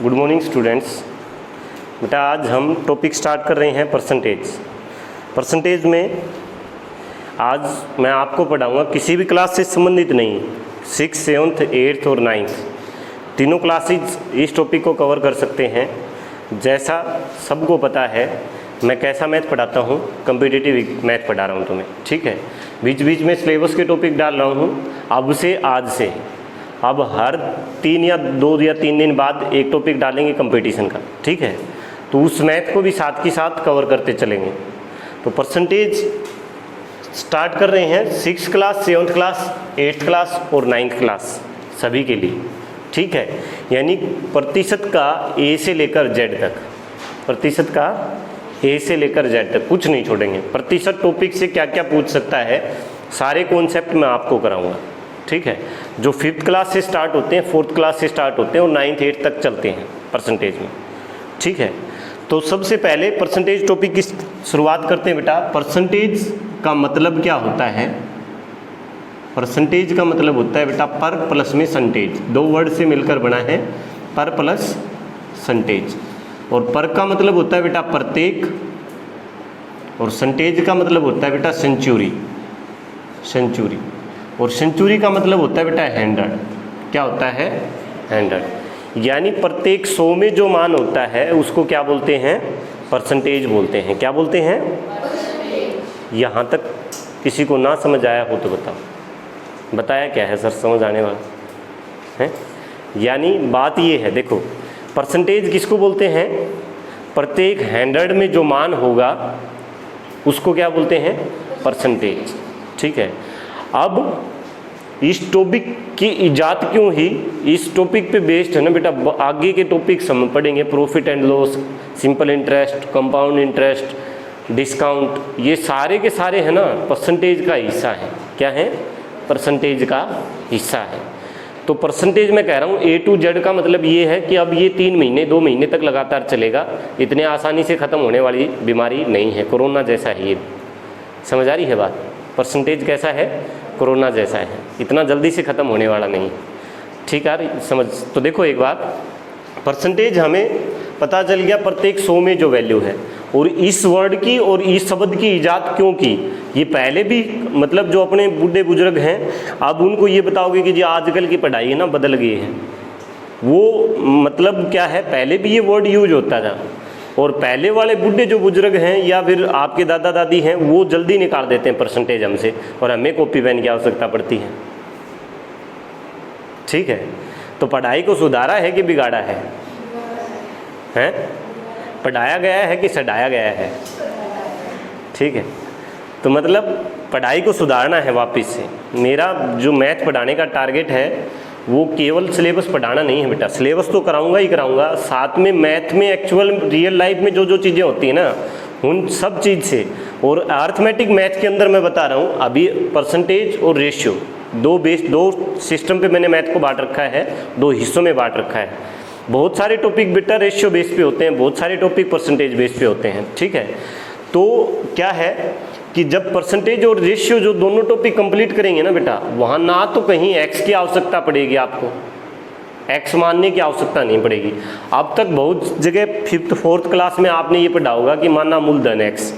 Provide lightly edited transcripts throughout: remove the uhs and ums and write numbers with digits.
Good morning students. बेटा आज हम टॉपिक स्टार्ट कर रहे हैं परसेंटेज में आज मैं आपको पढ़ाऊंगा, किसी भी क्लास से संबंधित नहीं, 6th, 7th, 8th और 9th तीनों क्लासेज इस टॉपिक को कवर कर सकते हैं। जैसा सबको पता है मैं कैसा मैथ पढ़ाता हूँ, कम्पिटिटिव मैथ पढ़ा रहा हूँ तुम्हें, ठीक है। बीच बीच में सिलेबस के टॉपिक डाल रहा हूँ। अब से आज से अब हर 3 या 2 या 3 दिन बाद एक टॉपिक डालेंगे कंपटीशन का, ठीक है। तो उस मैथ को भी साथ के साथ कवर करते चलेंगे। तो परसेंटेज स्टार्ट कर रहे हैं 6th class, 7th class, 8th class और 9th क्लास सभी के लिए, ठीक है। यानी प्रतिशत का A से लेकर Z तक, प्रतिशत का A से लेकर Z तक कुछ नहीं छोड़ेंगे। प्रतिशत टॉपिक से क्या क्या पूछ सकता है सारे कॉन्सेप्ट मैं आपको कराऊंगा, ठीक है। जो 5th क्लास से स्टार्ट होते हैं, 4th क्लास से स्टार्ट होते हैं और 9th 8th तक चलते हैं परसेंटेज में, ठीक है। तो सबसे पहले परसेंटेज टॉपिक की शुरुआत करते हैं। बेटा परसेंटेज का मतलब क्या होता है? परसेंटेज का मतलब होता है बेटा पर प्लस में संटेज, 2 वर्ड से मिलकर बना है पर प्लस संटेज। और पर का मतलब होता है बेटा प्रत्येक, और संटेज का मतलब होता है बेटा सेंचुरी, और सेंचुरी का मतलब होता है बेटा 100। क्या होता है? 100। यानी प्रत्येक 100 में जो मान होता है उसको क्या बोलते हैं? परसेंटेज बोलते हैं। क्या बोलते हैं? यहाँ तक किसी को ना समझ आया हो तो बताओ, बताया क्या है सर समझ आने वाला है? यानी बात ये है, देखो परसेंटेज किसको बोलते हैं? प्रत्येक 100 में जो मान होगा उसको क्या बोलते हैं? परसेंटेज, ठीक है। अब इस टॉपिक की इजाद क्यों हुई, इस टॉपिक पे बेस्ड है ना बेटा। आगे के टॉपिक्स हम पढ़ेंगे, profit and loss, simple interest, compound interest, discount, ये सारे के सारे है ना परसेंटेज का हिस्सा है। क्या है? परसेंटेज का हिस्सा है। तो परसेंटेज मैं कह रहा हूँ A to Z का मतलब ये है कि अब ये 3 महीने 2 महीने तक लगातार चलेगा। इतने आसानी से ख़त्म होने वाली बीमारी नहीं है, कोरोना जैसा है ये। समझ आ रही है बात? परसेंटेज कैसा है? कोरोना जैसा है, इतना जल्दी से ख़त्म होने वाला नहीं, ठीक है समझ। तो देखो एक बात, परसेंटेज हमें पता चल गया प्रत्येक 100 में जो वैल्यू है। और इस वर्ड की और इस शब्द की इजाद क्यों की, ये पहले भी मतलब जो अपने बूढ़े बुजुर्ग हैं अब उनको ये बताओगे कि जी आजकल की पढ़ाई है ना बदल गई है, वो मतलब क्या है, पहले भी ये वर्ड यूज होता था। और पहले वाले बूढ़े जो बुजुर्ग हैं या फिर आपके दादा दादी हैं वो जल्दी निकाल देते हैं परसेंटेज हमसे, और हमें कॉपी पेन की आवश्यकता पड़ती है, ठीक है। तो पढ़ाई को सुधारा है कि बिगाड़ा है? हैं? पढ़ाया गया है कि सड़ाया गया है? ठीक है। तो मतलब पढ़ाई को सुधारना है वापस से। मेरा जो मैथ पढ़ाने का टारगेट है वो केवल सिलेबस पढ़ाना नहीं है बेटा, सिलेबस तो कराऊंगा ही कराऊंगा, साथ में मैथ में एक्चुअल रियल लाइफ में जो जो चीज़ें होती हैं ना उन सब चीज़ से। और अर्थमेटिक मैथ के अंदर मैं बता रहा हूँ अभी परसेंटेज और रेशियो दो सिस्टम पे मैंने मैथ को बांट रखा है, 2 हिस्सों में बांट रखा है। बहुत सारे टॉपिक बेटा रेशियो बेस पे होते हैं, बहुत सारे टॉपिक परसेंटेज बेस पे होते हैं, ठीक है। तो क्या है कि जब परसेंटेज और रेशियो जो दोनों टॉपिक कंप्लीट करेंगे ना बेटा, वहाँ ना तो कहीं एक्स की आवश्यकता पड़ेगी, आपको एक्स मानने की आवश्यकता नहीं पड़ेगी। अब तक बहुत जगह 5th 4th क्लास में आपने ये पढ़ा होगा कि माना मूलधन एक्स,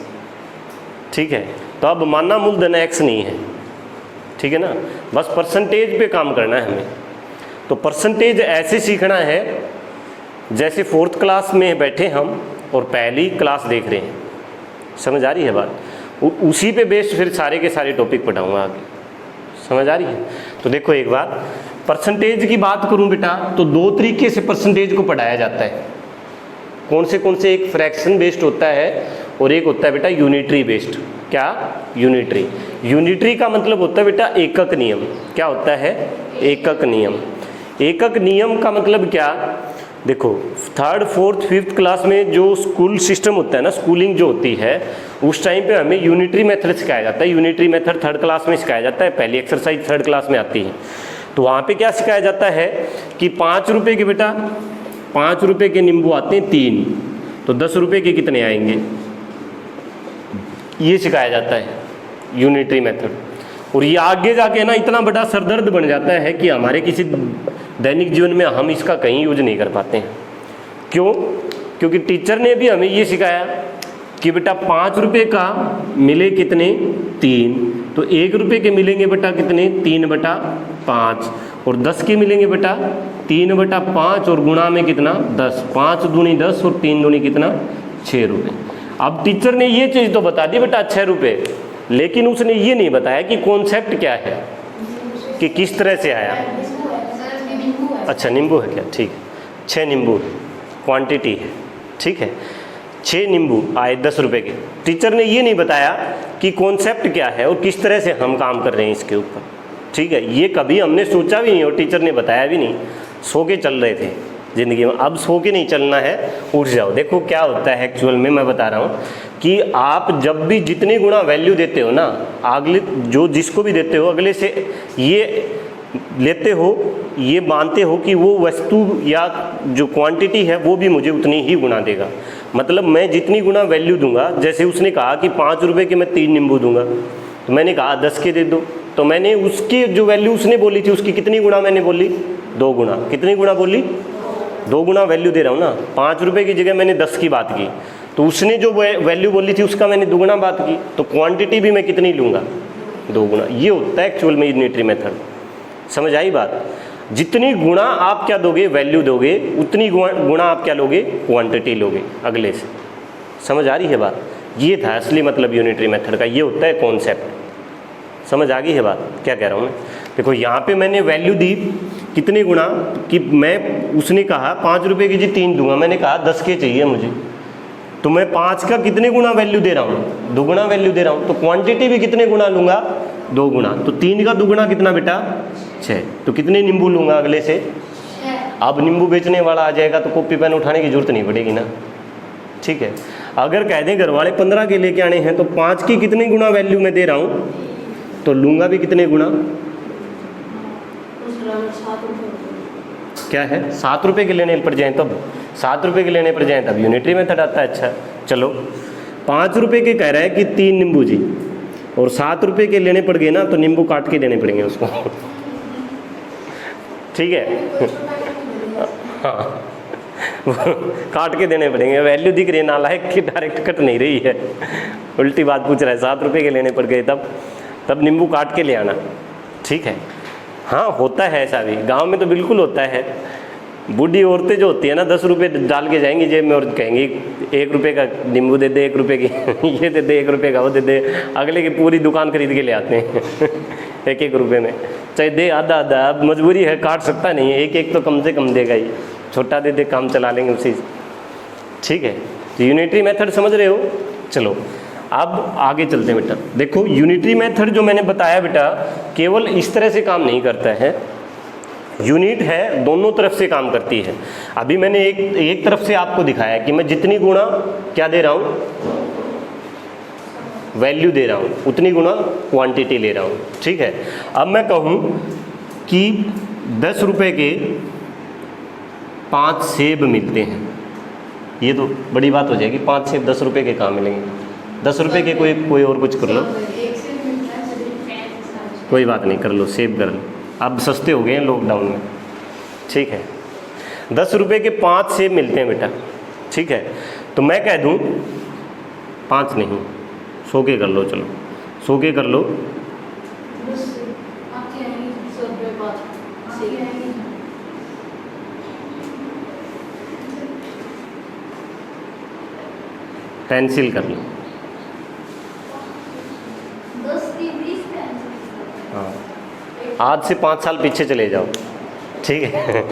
ठीक है। तो अब माना मूलधन एक्स नहीं है, ठीक है ना। बस परसेंटेज पे काम करना है हमें। तो परसेंटेज ऐसे सीखना है जैसे 4th क्लास में बैठे हम और पहली क्लास देख रहे हैं। समझ आ रही है बात? उसी पे बेस्ड फिर सारे के सारे टॉपिक पढ़ाऊंगा आगे। समझ आ रही है? तो देखो एक बात, परसेंटेज की बात करूं बेटा तो 2 तरीके से परसेंटेज को पढ़ाया जाता है। कौन से? एक फ्रैक्शन बेस्ड होता है और एक होता है बेटा यूनिटरी बेस्ड। क्या? यूनिटरी का मतलब होता है बेटा एकक नियम। क्या होता है? एकक नियम। एकक नियम का मतलब क्या? देखो 3rd 4th 5th क्लास में जो स्कूल सिस्टम होता है ना, स्कूलिंग जो होती है उस टाइम पे हमें यूनिटरी मेथड सिखाया जाता है। यूनिटरी मेथड 3rd क्लास में सिखाया जाता है, पहली एक्सरसाइज 3rd क्लास में आती है। तो वहाँ पे क्या सिखाया जाता है कि 5 रुपये के बेटा 5 रुपये के नींबू आते हैं 3, तो 10 रुपये के कितने आएंगे, ये सिखाया जाता है यूनिटरी मेथड। और ये आगे जाके ना इतना बड़ा सरदर्द बन जाता है कि हमारे किसी दैनिक जीवन में हम इसका कहीं यूज नहीं कर पाते हैं। क्यों? क्योंकि टीचर ने भी हमें ये सिखाया कि बेटा 5 रुपये का मिले कितने 3, तो 1 रुपये के मिलेंगे बेटा कितने 3/5, और 10 के मिलेंगे बेटा 3/5, और गुणा में कितना 10, 5 दूनी 10 और 3 दूनी कितना 6 रुपये। अब टीचर ने ये चीज़ तो बता दी बेटा 6 रुपये, लेकिन उसने ये नहीं बताया कि कॉन्सेप्ट क्या है, कि किस तरह से आया। अच्छा नींबू है क्या? ठीक है, 6 नींबू क्वांटिटी है, ठीक है, 6 नींबू आए 10 रुपये के। टीचर ने ये नहीं बताया कि कॉन्सेप्ट क्या है और किस तरह से हम काम कर रहे हैं इसके ऊपर, ठीक है। ये कभी हमने सोचा भी नहीं और टीचर ने बताया भी नहीं, सो के चल रहे थे ज़िंदगी में। अब सो के नहीं चलना है, उठ जाओ। देखो क्या होता है एक्चुअल में, मैं बता रहा हूँ कि आप जब भी जितनी गुना वैल्यू देते हो ना, अगले जो जिसको भी देते हो अगले से ये लेते हो, ये मानते हो कि वो वस्तु या जो क्वांटिटी है वो भी मुझे उतनी ही गुना देगा। मतलब मैं जितनी गुना वैल्यू दूंगा, जैसे उसने कहा कि 5 रुपये के मैं 3 नींबू दूंगा, तो मैंने कहा 10 के दे दो, तो मैंने उसकी जो वैल्यू उसने बोली थी उसकी कितनी गुना मैंने बोली 2 गुना। कितनी गुना बोली 2 गुना वैल्यू दे रहा हूँ ना। 5 रुपये की जगह मैंने 10 की बात की, तो उसने जो वैल्यू बोली थी उसका मैंने 2 गुना बात की, तो क्वांटिटी भी मैं कितनी लूँगा 2 गुना। ये होता है एक्चुअल में यूनिटरी मेथड। समझ आई बात? जितनी गुना आप क्या दोगे वैल्यू दोगे, उतनी गुना आप क्या लोगे क्वांटिटी लोगे अगले से। समझ आ रही है बात? ये था असली मतलब यूनिटरी मेथड का, ये होता है कॉन्सेप्ट। समझ आ गई है बात क्या कह रहा हूँ मैं? देखो यहाँ पे मैंने वैल्यू दी कितनी गुना, कि मैं उसने कहा 5 रुपये की जी 3 दूंगा, मैंने कहा 10 के चाहिए मुझे, तो मैं 5 का कितने गुना वैल्यू दे रहा हूँ 2 गुना वैल्यू दे रहा हूँ, तो क्वांटिटी भी कितने गुना लूँगा 2 गुना। तो 3 का 2 गुना कितना बेटा 6, तो कितने नींबू लूँगा अगले से। अब नींबू बेचने वाला आ जाएगा तो कॉपी पेन उठाने की जरूरत नहीं पड़ेगी ना, ठीक है। अगर कह दें घर वाले 15 के लेके आने हैं, तो 5 की कितने गुना वैल्यू मैं दे रहा हूँ, तो लूँगा भी कितने गुना, क्या है 7 रुपये के लेने पर जाएँ तब, 7 रुपये के लेने पर जाएँ तब यूनिटरी मेथड आता है। अच्छा चलो 5 रुपये के कह रहा है कि 3 नींबू जी, और 7 रुपये के लेने पड़ गए ना, तो नींबू काट के देने पड़ेंगे उसको ठीक है हाँ काट के देने पड़ेंगे। वैल्यू दिख रही है नालायक की, डायरेक्ट कट नहीं रही है, उल्टी बात पूछ रहा है। 7 रुपये के लेने पड़ गए तब नींबू काट के ले आना, ठीक है। हाँ होता है ऐसा भी, गांव में तो बिल्कुल होता है। बूढ़ी औरतें जो होती है ना 10 रुपये डाल के जाएंगी जेब में और कहेंगी 1 रुपये का नींबू दे दे, 1 रुपये की ये दे दे, 1 रुपये का वो दे दे। अगले की पूरी दुकान खरीद के ले आते हैं 1-1 रुपये में, चाहे दे आधा आधा। अब मजबूरी है, काट सकता नहीं है, 1-1 तो कम से कम देगा ही, छोटा दे दे काम चला लेंगे उसी से, ठीक है। तो यूनिटरी मेथड समझ रहे हो। चलो अब आगे चलते हैं बेटा। देखो यूनिटरी मेथड जो मैंने बताया बेटा केवल इस तरह से काम नहीं करता है, यूनिट है दोनों तरफ से काम करती है। अभी मैंने एक तरफ से आपको दिखाया कि मैं जितनी गुना क्या दे रहा हूँ वैल्यू दे रहा हूँ, उतनी गुना क्वांटिटी ले रहा हूँ, ठीक है। अब मैं कहूँ कि 10 रुपये के 5 सेब मिलते हैं, ये तो बड़ी बात हो जाएगी। 5 सेब 10 रुपये के कहाँ मिलेंगे? 10 रुपये के कोई और कुछ कर लो, कोई बात नहीं, कर लो सेब कर लो। अब सस्ते हो गए हैं लॉकडाउन में, ठीक है। 10 रुपये के 5 सेब मिलते हैं बेटा, ठीक है। तो मैं कह दूँ 5 नहीं, 100 के कर लो, चलो 100 के कर लो। पेंसिल कर लो, हाँ आज से 5 साल पीछे चले जाओ, ठीक है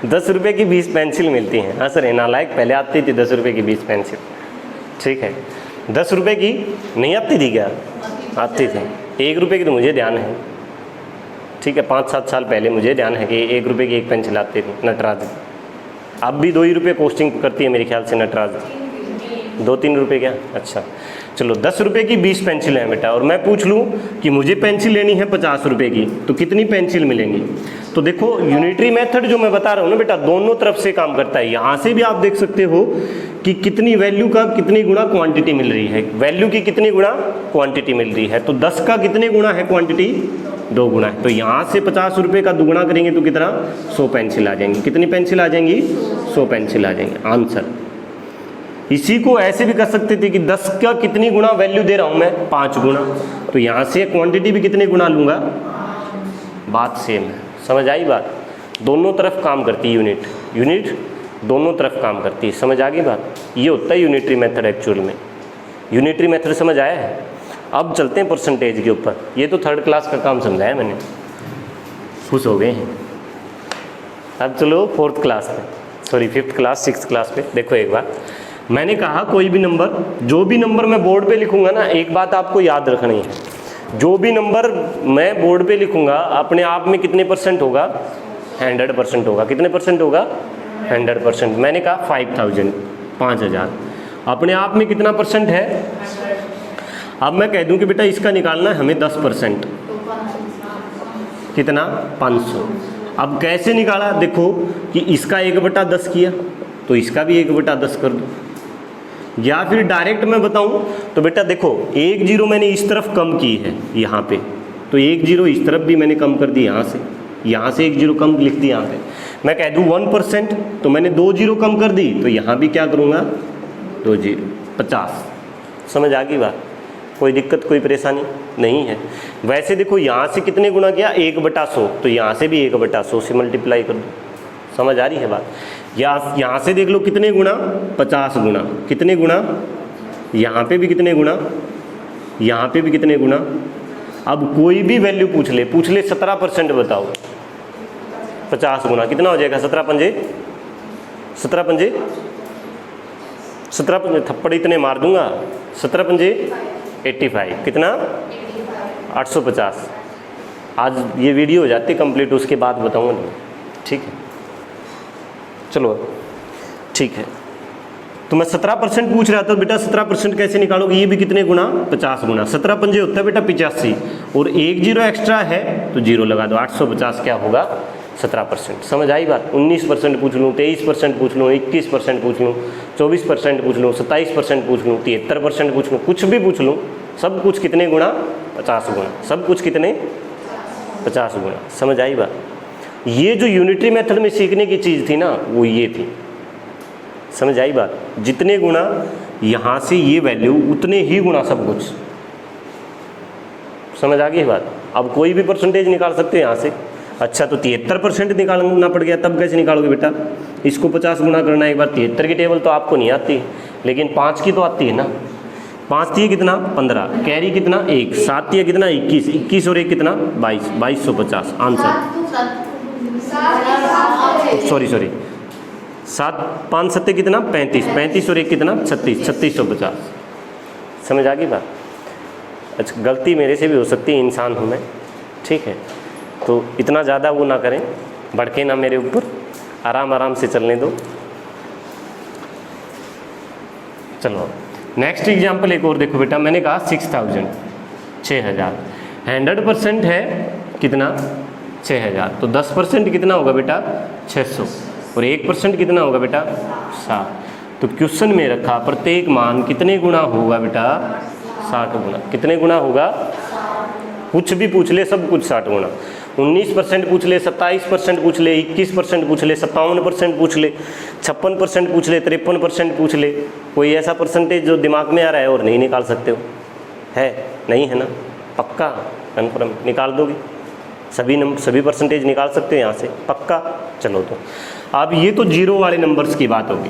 10 रुपये की 20 पेंसिल मिलती हैं। हाँ सर नालायक, पहले आती थी 10 रुपये की 20 पेंसिल, ठीक है। 10 रुपये की नहीं आती थी क्या? आती थी। 1 रुपये की तो मुझे ध्यान है, ठीक है, 5-7 साल पहले मुझे ध्यान है कि 1 रुपये की 1 पेंसिल आती थी नटराज। अब भी 2 ही रुपये कॉस्टिंग करती है मेरे ख्याल से नटराज, 2-3 रुपये क्या? अच्छा चलो 10 रुपये की 20 पेंसिल हैं बेटा, और मैं पूछ लूँ कि मुझे पेंसिल लेनी है 50 रुपये की, तो कितनी पेंसिल मिलेंगी? तो देखो यूनिटरी मेथड जो मैं बता रहा हूँ ना बेटा दोनों तरफ से काम करता है। यहाँ से भी आप देख सकते हो कि कितनी वैल्यू का कितनी गुना क्वांटिटी मिल रही है, वैल्यू की कितनी गुना क्वांटिटी मिल रही है। तो 10 का कितने गुना है क्वांटिटी 2 गुना है। तो यहाँ से 50 रुपये का दुगुना करेंगे तो कितना 100 पेंसिल आ जाएंगी। कितनी पेंसिल आ जाएंगी 100 पेंसिल आ जाएंगे। आंसर। इसी को ऐसे भी कर सकते थे कि 10 का कितनी गुना वैल्यू दे रहा हूँ मैं 5 गुना, तो यहाँ से क्वांटिटी भी कितने गुना लूँगा। बात सेम है, समझ आई बात। दोनों तरफ काम करती है यूनिट दोनों तरफ काम करती है, समझ आ गई बात। ये होता है यूनिटरी मेथड एक्चुअल में। यूनिटरी मेथड समझ आया है। अब चलते हैं परसेंटेज के ऊपर। ये तो 3rd क्लास का काम समझाया मैंने, खुश हो गए हैं। अब चलो 4th क्लास पे, sorry 5th class 6th class पे। देखो एक बार मैंने कहा कोई भी नंबर, जो भी नंबर मैं बोर्ड पे लिखूंगा ना, एक बात आपको याद रखनी है, जो भी नंबर मैं बोर्ड पे लिखूंगा अपने आप में कितने % होगा 100% होगा। कितने % होगा 100%। मैंने कहा 5000 5000 अपने आप में कितना % है। अब मैं कह दूं कि बेटा इसका निकालना है हमें 10%, कितना 500। अब कैसे निकाला, देखो कि इसका 1/10 किया तो इसका भी 1/10 कर दो, या फिर डायरेक्ट मैं बताऊं तो बेटा देखो 1 0 मैंने इस तरफ कम की है यहाँ पे, तो 1 0 इस तरफ भी मैंने कम कर दी। यहाँ से 1 0 कम लिख दी। यहाँ पे मैं कह दूँ 1%, तो मैंने 2 0 कम कर दी, तो यहाँ भी क्या करूँगा 2 0 50। समझ आ गई बात। कोई दिक्कत कोई परेशानी नहीं है। वैसे देखो यहाँ से कितने गुना किया 1/100, तो यहाँ से भी 1/100 से मल्टीप्लाई कर दो। समझ आ रही है बात। यहाँ से देख लो कितने गुना 50 गुना, कितने गुना, यहाँ पे भी कितने गुना, यहाँ पे भी कितने गुना। अब कोई भी वैल्यू पूछ ले 17% बताओ, 50 गुना कितना हो जाएगा 17 पंजे 17 पंजे थप्पड़ इतने मार दूंगा, 17 पंजे 85, कितना 850। आज ये वीडियो हो जाती कंप्लीट, उसके बाद बताऊंगा। ठीक है चलो ठीक है। तो मैं 17% पूछ रहा था बेटा, 17% कैसे निकालोगे। ये भी कितने गुना 50 गुना, 17 पंजे होता है बेटा 85, और 1 0 एक्स्ट्रा है तो 0 लगा दो। 850 क्या होगा 17%। समझ आई बात। 19% पूछ लूँ, 23% पूछ लूँ, 21% पूछ लूँ, 24% पूछ लूँ, 27% पूछ लूँ, 73% पूछ लूँ, कुछ भी पूछ लूँ, सब कुछ कितने गुना 50 गुना, सब कुछ कितने 50 गुना। समझ आई बात। ये जो यूनिटरी मेथड में सीखने की चीज़ थी ना वो ये थी। समझ आई बात। जितने गुना यहाँ से ये वैल्यू उतने ही गुना सब कुछ। समझ आ गई बात। अब कोई भी परसेंटेज निकाल सकते हैं यहाँ से। अच्छा तो 73% निकालना पड़ गया, तब कैसे निकालोगे बेटा। इसको 50 गुना करना है एक बार। 73 की टेबल तो आपको नहीं आती, लेकिन 5 की तो आती है ना। 5 दिए कितना 15, कैरी कितना 1, 7 दिए कितना 21, 21 और 1 कितना 22, 2250 आंसर। सॉरी 7 5 7 कितना 35, 35 और 1 कितना 36, 3650। समझ आ गई बात। अच्छा गलती मेरे से भी हो सकती है, इंसान हूँ मैं। ठीक है तो इतना ज़्यादा वो ना करें, भड़के ना मेरे ऊपर, आराम आराम से चलने दो। चलो नेक्स्ट एग्जाम्पल एक और देखो बेटा। मैंने कहा 6000 6000, 100% है कितना 6000, तो 10% कितना होगा बेटा 600, और 1% कितना होगा बेटा 60। तो क्वेश्चन में रखा प्रत्येक मान कितने गुना होगा बेटा 60 गुना। कितने गुना होगा, कुछ भी पूछ ले सब कुछ 60 गुना। 19% पूछ ले, 27% पूछ ले, 21% पूछ ले, 57% पूछ ले, 56% पूछ ले, 53% पूछ ले। कोई ऐसा परसेंटेज जो दिमाग में आ रहा है और नहीं निकाल सकते हो, है नहीं है ना, पक्का कन्फर्म निकाल दोगे। सभी परसेंटेज निकाल सकते हो यहाँ से पक्का। चलो तो अब ये तो जीरो वाले नंबर्स की बात होगी।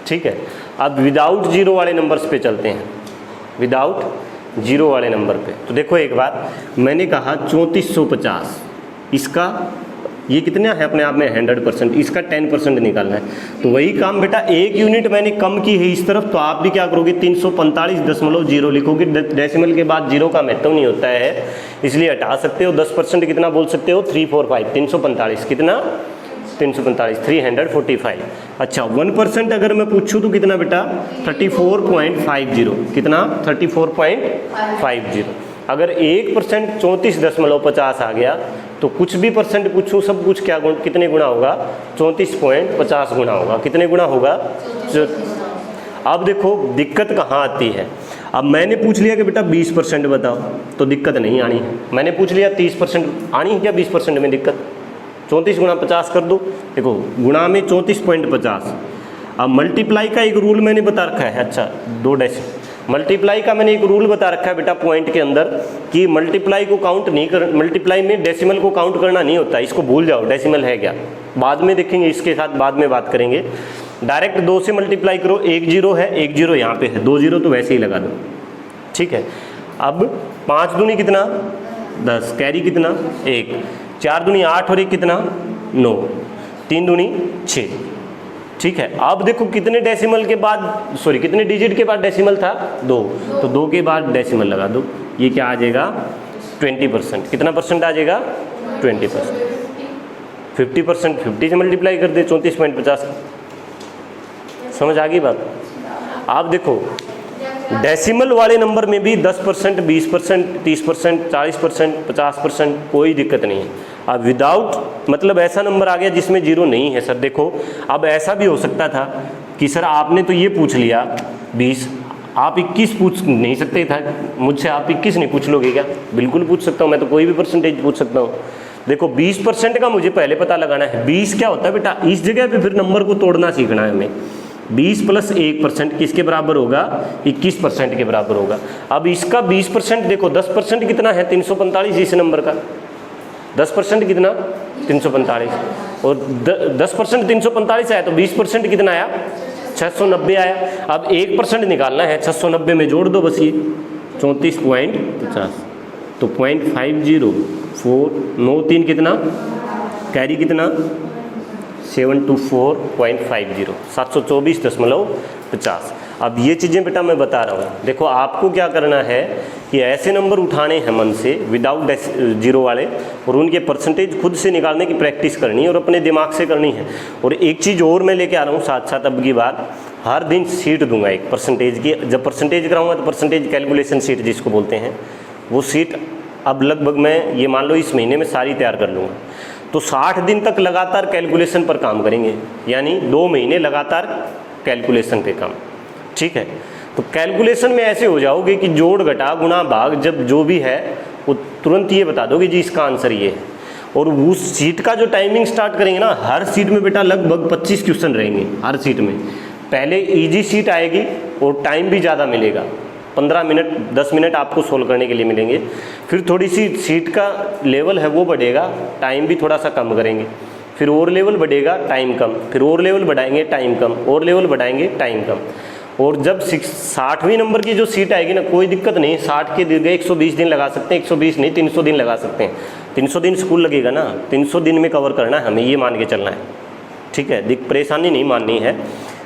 ठीक है अब विदाउट जीरो वाले नंबर्स पे चलते हैं। विदाउट जीरो वाले नंबर पे तो देखो एक बार मैंने कहा 3450, इसका ये कितना है अपने आप में 100%, इसका 10% निकालना है। तो वही काम बेटा एक यूनिट मैंने कम की है इस तरफ, तो आप भी क्या करोगे 345.0 लिखोगे। डेसिमल के बाद जीरो का महत्व नहीं होता है, इसलिए हटा सकते हो। 10% कितना बोल सकते हो 345, 345 कितना 345, 345। अच्छा 1% अगर मैं पूछूँ तो कितना बेटा 34.50, कितना 34.50। अगर 1% 34.50 आ गया तो कुछ भी परसेंट पूछूँ सब कुछ क्या कितने गुना होगा 34.50 गुना होगा। कितने गुना होगा। अब देखो दिक्कत कहाँ आती है। अब मैंने पूछ लिया कि बेटा 20% बताओ, तो दिक्कत नहीं आनी है। मैंने पूछ लिया 30% आनी है क्या 20% में दिक्कत? 34 गुणा 50 कर दो, देखो गुणा में 34.50। अब मल्टीप्लाई का एक रूल मैंने बता रखा है, अच्छा 2 डेसिमल मल्टीप्लाई का मैंने एक रूल बता रखा है बेटा पॉइंट के अंदर कि मल्टीप्लाई को काउंट नहीं कर, मल्टीप्लाई में डेसिमल को काउंट करना नहीं होता, इसको भूल जाओ डेसिमल है क्या, बाद में देखेंगे, इसके साथ बाद में बात करेंगे। डायरेक्ट 2 से मल्टीप्लाई करो, 1 0 है, 1 0 यहाँ पे है, 2 0 तो वैसे ही लगा दो, ठीक है। अब 5 दूनी कितना 10, कैरी कितना 1, 4 दूनी 8 और 1 कितना 9, 3 दूनी 6, ठीक है। अब देखो कितने डेसिमल के बाद, सॉरी कितने डिजिट के बाद डेसिमल था 2, तो 2 के बाद डेसिमल लगा दो, ये क्या आ जाएगा 20%। कितना परसेंट आ जाएगा 20%। 50% 50 से मल्टीप्लाई कर दे 34.50, समझ आ गई बात। आप देखो डेसिमल वाले नंबर में भी 10%, 20%, 30%, 40%, 50% कोई दिक्कत नहीं है। अब विदाउट मतलब ऐसा नंबर आ गया जिसमें जीरो नहीं है सर, देखो अब ऐसा भी हो सकता था कि सर आपने तो ये पूछ लिया 20, आप 21 पूछ नहीं सकते था मुझसे, आप 21 नहीं पूछ लोगे क्या? बिल्कुल पूछ सकता हूँ, मैं तो कोई भी परसेंटेज पूछ सकता हूँ। देखो 20% का मुझे पहले पता लगाना है, 20 क्या होता है बेटा, इस जगह पे फिर नंबर को तोड़ना सीखना है हमें। 20 + 1% किसके बराबर होगा 21% के बराबर होगा। अब इसका 20% देखो 10% कितना है 345 इस नंबर का, 10% कितना 345 और 10% 345 आया तो 20% कितना आया 690 आया। अब 1% निकालना है, 690 में जोड़ दो बस ये 34.50, तो 0.50493 कितना, कैरी कितना 724.50, 724.50। अब ये चीज़ें बेटा मैं बता रहा हूँ, देखो आपको क्या करना है कि ऐसे नंबर उठाने हैं मन से विदाउट जीरो वाले, और उनके परसेंटेज खुद से निकालने की प्रैक्टिस करनी है और अपने दिमाग से करनी है। और एक चीज़ और मैं लेके आ रहा हूँ साथ साथ, अब की बात हर दिन सीट दूंगा एक परसेंटेज की, जब परसेंटेज कराऊंगा तो परसेंटेज कैलकुलेशन सीट जिसको बोलते हैं, वो सीट अब लगभग मैं ये मान लो इस महीने में सारी तैयार कर लूँगा। तो 60 दिन तक लगातार कैलकुलेशन पर काम करेंगे, यानी 2 महीने लगातार कैलकुलेशन पे काम, ठीक है। तो कैलकुलेशन में ऐसे हो जाओगे कि जोड़ घटा गुणा भाग जब जो भी है वो तुरंत ये बता दोगे जी इसका आंसर ये है। और उस सीट का जो टाइमिंग स्टार्ट करेंगे ना, हर सीट में बेटा लगभग 25 क्वेश्चन रहेंगे हर सीट में। पहले इजी सीट आएगी और टाइम भी ज़्यादा मिलेगा, 15 मिनट 10 मिनट आपको सोल्व करने के लिए मिलेंगे। फिर थोड़ी सी सीट का लेवल है वो बढ़ेगा, टाइम भी थोड़ा सा कम करेंगे, फिर और लेवल बढ़ेगा टाइम कम, फिर और लेवल बढ़ाएंगे टाइम कम, और लेवल बढ़ाएंगे टाइम कम। और जब 60वीं नंबर की जो सीट आएगी ना, कोई दिक्कत नहीं, 60 के दीर्घ 120 दिन लगा सकते हैं, 120 नहीं 300 दिन लगा सकते हैं। 300 दिन स्कूल लगेगा ना, 300 दिन में कवर करना है हमें, ये मान के चलना है, ठीक है। परेशानी नहीं माननी है,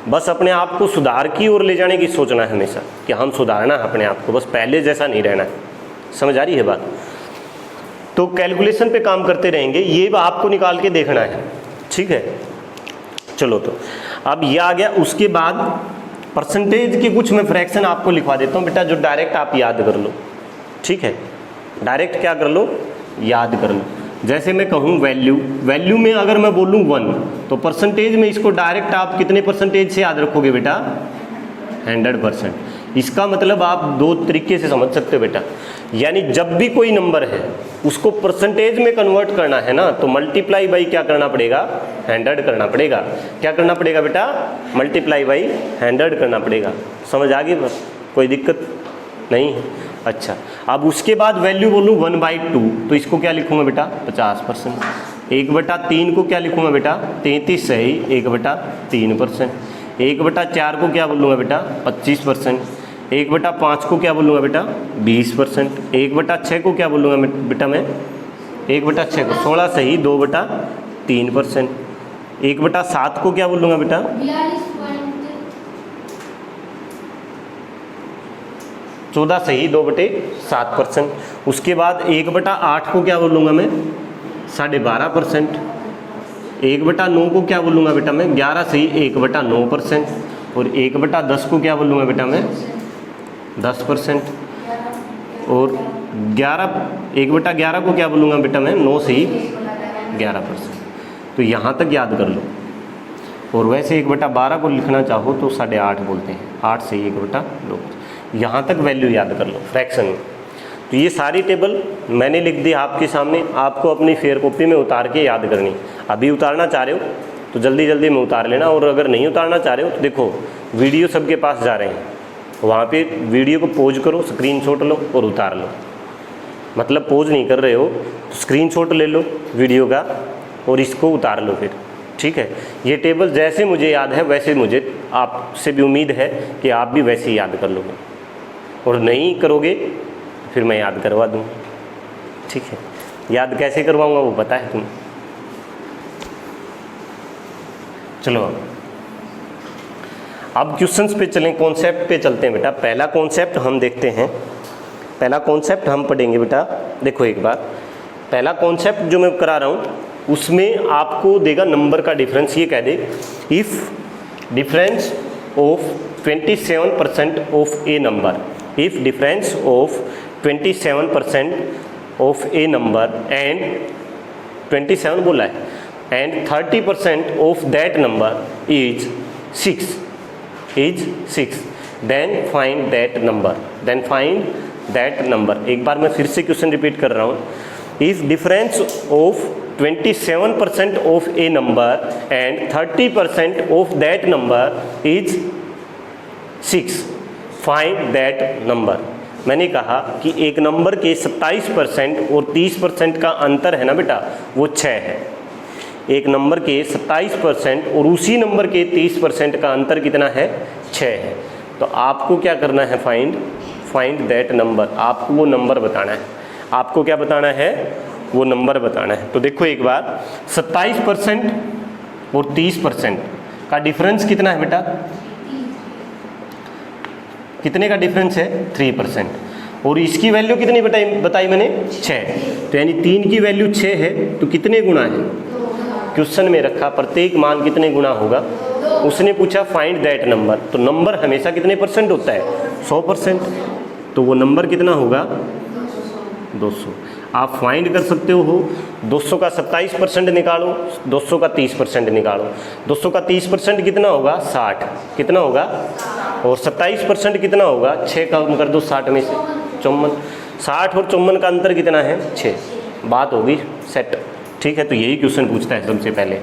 बस अपने आप को सुधार की ओर ले जाने की सोचना है हमेशा कि हम सुधारना है अपने आप को, बस पहले जैसा नहीं रहना है। समझ आ रही है बात? तो कैलकुलेशन पे काम करते रहेंगे, ये आपको निकाल के देखना है, ठीक है। चलो तो अब ये आ गया। उसके बाद परसेंटेज के कुछ मैं फ्रैक्शन आपको लिखवा देता हूँ बेटा, जो डायरेक्ट आप याद कर लो, ठीक है। डायरेक्ट क्या कर लो, याद कर लो। जैसे मैं कहूँ वैल्यू, वैल्यू में अगर मैं बोलूँ 1, तो परसेंटेज में इसको डायरेक्ट आप कितने परसेंटेज से याद रखोगे बेटा 100%। इसका मतलब आप 2 तरीके से समझ सकते हो बेटा, यानी जब भी कोई नंबर है उसको परसेंटेज में कन्वर्ट करना है ना, तो मल्टीप्लाई बाई क्या करना पड़ेगा 100 करना पड़ेगा। क्या करना पड़ेगा बेटा, मल्टीप्लाई बाई 100 करना पड़ेगा। समझ आ गई बस, कोई दिक्कत नहीं है। अच्छा, अब उसके बाद वैल्यू बोलूँ 1/2, तो इसको क्या लिखूँगा बेटा 50%। 1/3 को क्या लिखूँगा बेटा 33 सही 1/3%। 1/4 को क्या बोलूँगा बेटा 25%। 1/5 को क्या बोलूँगा बेटा 20%। 1/6 को क्या बोलूँगा बेटा मैं 1/6 को 16 सही 2/3%। 1/7 को क्या बोलूँगा बेटा 14 सही 2/7%। उसके बाद 1/8 को क्या बोलूँगा मैं 12.5%। 1/9 को क्या बोलूँगा बेटा मैं 11 सही 1/9%। और 1/10 को क्या बोलूँगा बेटा मैं 10%। और 1/11 को क्या बोलूँगा बेटा मैं 9 सही 11%। तो यहाँ तक याद कर लो। और वैसे 1/12 को लिखना चाहो तो 8.5 बोलते हैं, 8 सही 1/2। यहाँ तक वैल्यू याद कर लो फ्रैक्शन में। तो ये सारी टेबल मैंने लिख दी आपके सामने, आपको अपनी फेयर कॉपी में उतार के याद करनी। अभी उतारना चाह रहे हो तो जल्दी जल्दी में उतार लेना, और अगर नहीं उतारना चाह रहे हो तो देखो वीडियो सबके पास जा रहे हैं, वहाँ पे वीडियो को पॉज करो, स्क्रीनशॉट लो और उतार लो। मतलब पॉज नहीं कर रहे हो तो स्क्रीनशॉट ले लो वीडियो का और इसको उतार लो फिर, ठीक है। ये टेबल जैसे मुझे याद है वैसे मुझे आपसे भी उम्मीद है कि आप भी वैसे ही याद कर लोगे, और नहीं करोगे फिर मैं याद करवा दूँ, ठीक है। याद कैसे करवाऊँगा वो पता है तुम्हें। चलो अब क्वेश्चंस पे चलें, कॉन्सेप्ट पे चलते हैं बेटा। पहला कॉन्सेप्ट हम देखते हैं, पहला कॉन्सेप्ट हम पढ़ेंगे बेटा। देखो एक बार पहला कॉन्सेप्ट जो मैं करा रहा हूँ उसमें आपको देगा नंबर का डिफरेंस। ये कह दे if difference of 27% of a number, if difference of 27% of a number and 27 बोला है and 30% of that number is 6 then find that number, then find that number. एक बार मैं फिर से क्वेश्चन रिपीट कर रहा हूँ। If difference of 27% of a number and 30% of that number is 6, find that number. मैंने कहा कि एक नंबर के 27% और 30% का अंतर है ना बेटा, वो 6 है। एक नंबर के 27% और उसी नंबर के 30% का अंतर कितना है, 6 है। तो आपको क्या करना है, फाइंड दैट नंबर। आपको वो नंबर बताना है, आपको क्या बताना है, वो नंबर बताना है। तो देखो एक बार 27% और 30% का डिफरेंस कितना है बेटा, कितने का डिफरेंस है, 3%। और इसकी वैल्यू कितनी बताई मैंने, 6। तो यानी 3 की वैल्यू 6 है तो कितने गुना है, क्वेश्चन में रखा प्रत्येक मान कितने गुना होगा। उसने पूछा फाइंड दैट नंबर, तो नंबर हमेशा कितने परसेंट होता है, 100%। तो वो नंबर कितना होगा, 200। आप फाइंड कर सकते हो 200 का 27% निकालो, 200 का 30% निकालो। 200 का 30% कितना होगा, 60। कितना होगा, और 27% कितना होगा, 6 कम कर दो 60 में से, 54। 60 और 54 का अंतर कितना है, 6। बात होगी सेट, ठीक है। तो यही क्वेश्चन पूछता है सबसे पहले।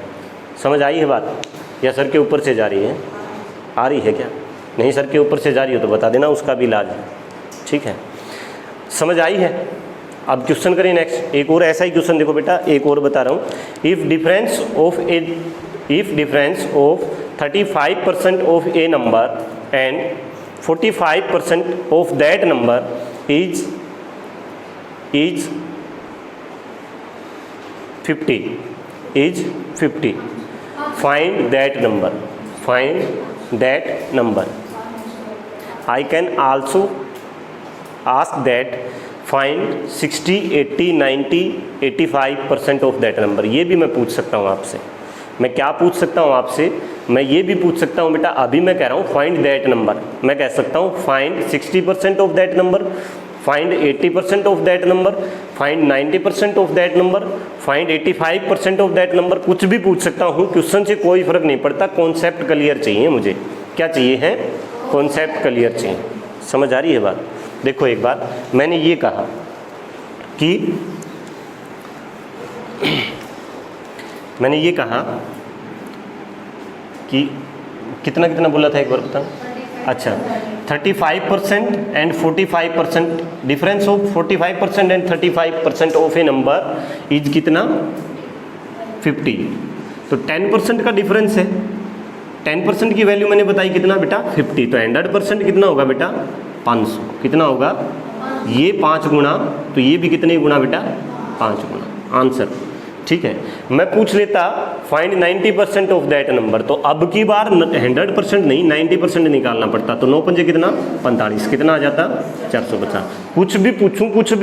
समझ आई है बात, या सर के ऊपर से जा रही है, आ रही है क्या, नहीं सर के ऊपर से जा रही हो तो बता देना, उसका भी इलाज है, ठीक है। समझ आई है। अब क्वेश्चन करें नेक्स्ट। एक और ऐसा ही क्वेश्चन देखो बेटा, एक और बता रहा हूँ। If difference of 35% of a number and 45% of that number is 50, find that number. I can also ask that find 60, 80, 90, 85% of that number. ये भी मैं पूछ सकता हूँ आपसे। मैं क्या पूछ सकता हूँ आपसे, मैं ये भी पूछ सकता हूँ बेटा, अभी मैं कह रहा हूँ फाइंड दैट नंबर। मैं कह सकता हूँ find 60% of that number, find 80% of that number, find 90% of that number, find 85% of that number. कुछ भी पूछ सकता हूँ, क्वेश्चन से कोई फर्क नहीं पड़ता। कॉन्सेप्ट क्लियर चाहिए मुझे। क्या चाहिए है, कॉन्सेप्ट क्लियर चाहिए। समझ आ रही है बात। देखो एक बार मैंने ये कहा कि कितना कितना बोला था, एक बार बता। अच्छा, 35% and 45%, difference of 45% and 35% of a number is कितना, 50। तो 10% का डिफरेंस है। 10% की वैल्यू मैंने बताई कितना बेटा, 50। तो 100% कितना होगा बेटा, 500। कितना होगा, ये 5 गुना, तो ये भी कितने गुना बेटा, 5 गुना। आंसर, ठीक है। मैं पूछ लेता फाइंड 90% ऑफ दैट नंबर, तो अब की बार 100% नहीं 90% निकालना पड़ता। तो 9 पंजे कितना, 45। कितना आ जाता, 450। कुछ भी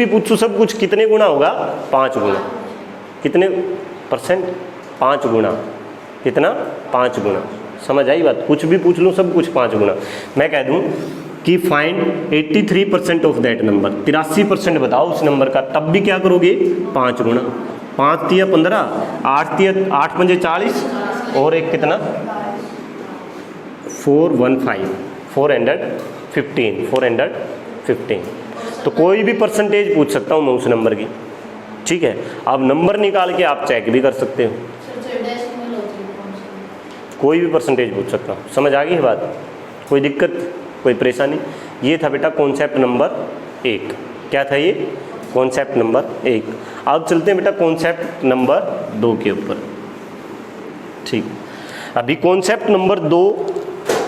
पूछूं सब कुछ कितने गुना होगा, 5 गुना। कितने परसेंट, 5 गुना। कितना, 5 गुना। समझ आई बात। कुछ भी पूछ लूँ सब कुछ 5 गुना। मैं कह दूँ कि फाइंड 83% ऑफ दैट नंबर, 83% बताओ उस नंबर का, तब भी क्या करोगे, 5 गुना। 5 तिया 15, 8 पंजे 40, और एक कितना, 415, 415। तो कोई भी परसेंटेज पूछ सकता हूँ मैं उस नंबर की, ठीक है। अब नंबर निकाल के आप चेक भी कर सकते हो, कोई भी परसेंटेज पूछ सकता हूँ। समझ आ गई बात? कोई दिक्कत, कोई परेशानी? ये था बेटा कॉन्सेप्ट नंबर 1। क्या था ये? Concept number 1। अब चलते हैं बेटा कॉन्सेप्ट नंबर 2 के ऊपर, ठीक। अभी कॉन्सेप्ट नंबर 2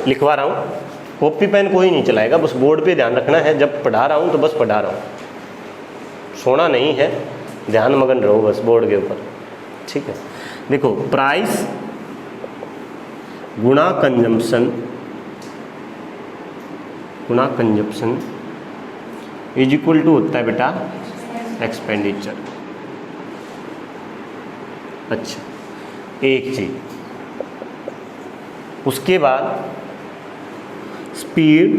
लिखवा रहा हूँ, कॉपी पेन कोई नहीं चलाएगा, बस बोर्ड पे ध्यान रखना है। जब पढ़ा रहा हूँ तो बस पढ़ा रहा हूँ, सोना नहीं है, ध्यान मगन रहो बस बोर्ड के ऊपर, ठीक है। देखो प्राइस गुणा कंजम्पशन इज इक्वल टू होता है बेटा एक्सपेंडिचर। अच्छा, एक चीज, उसके बाद स्पीड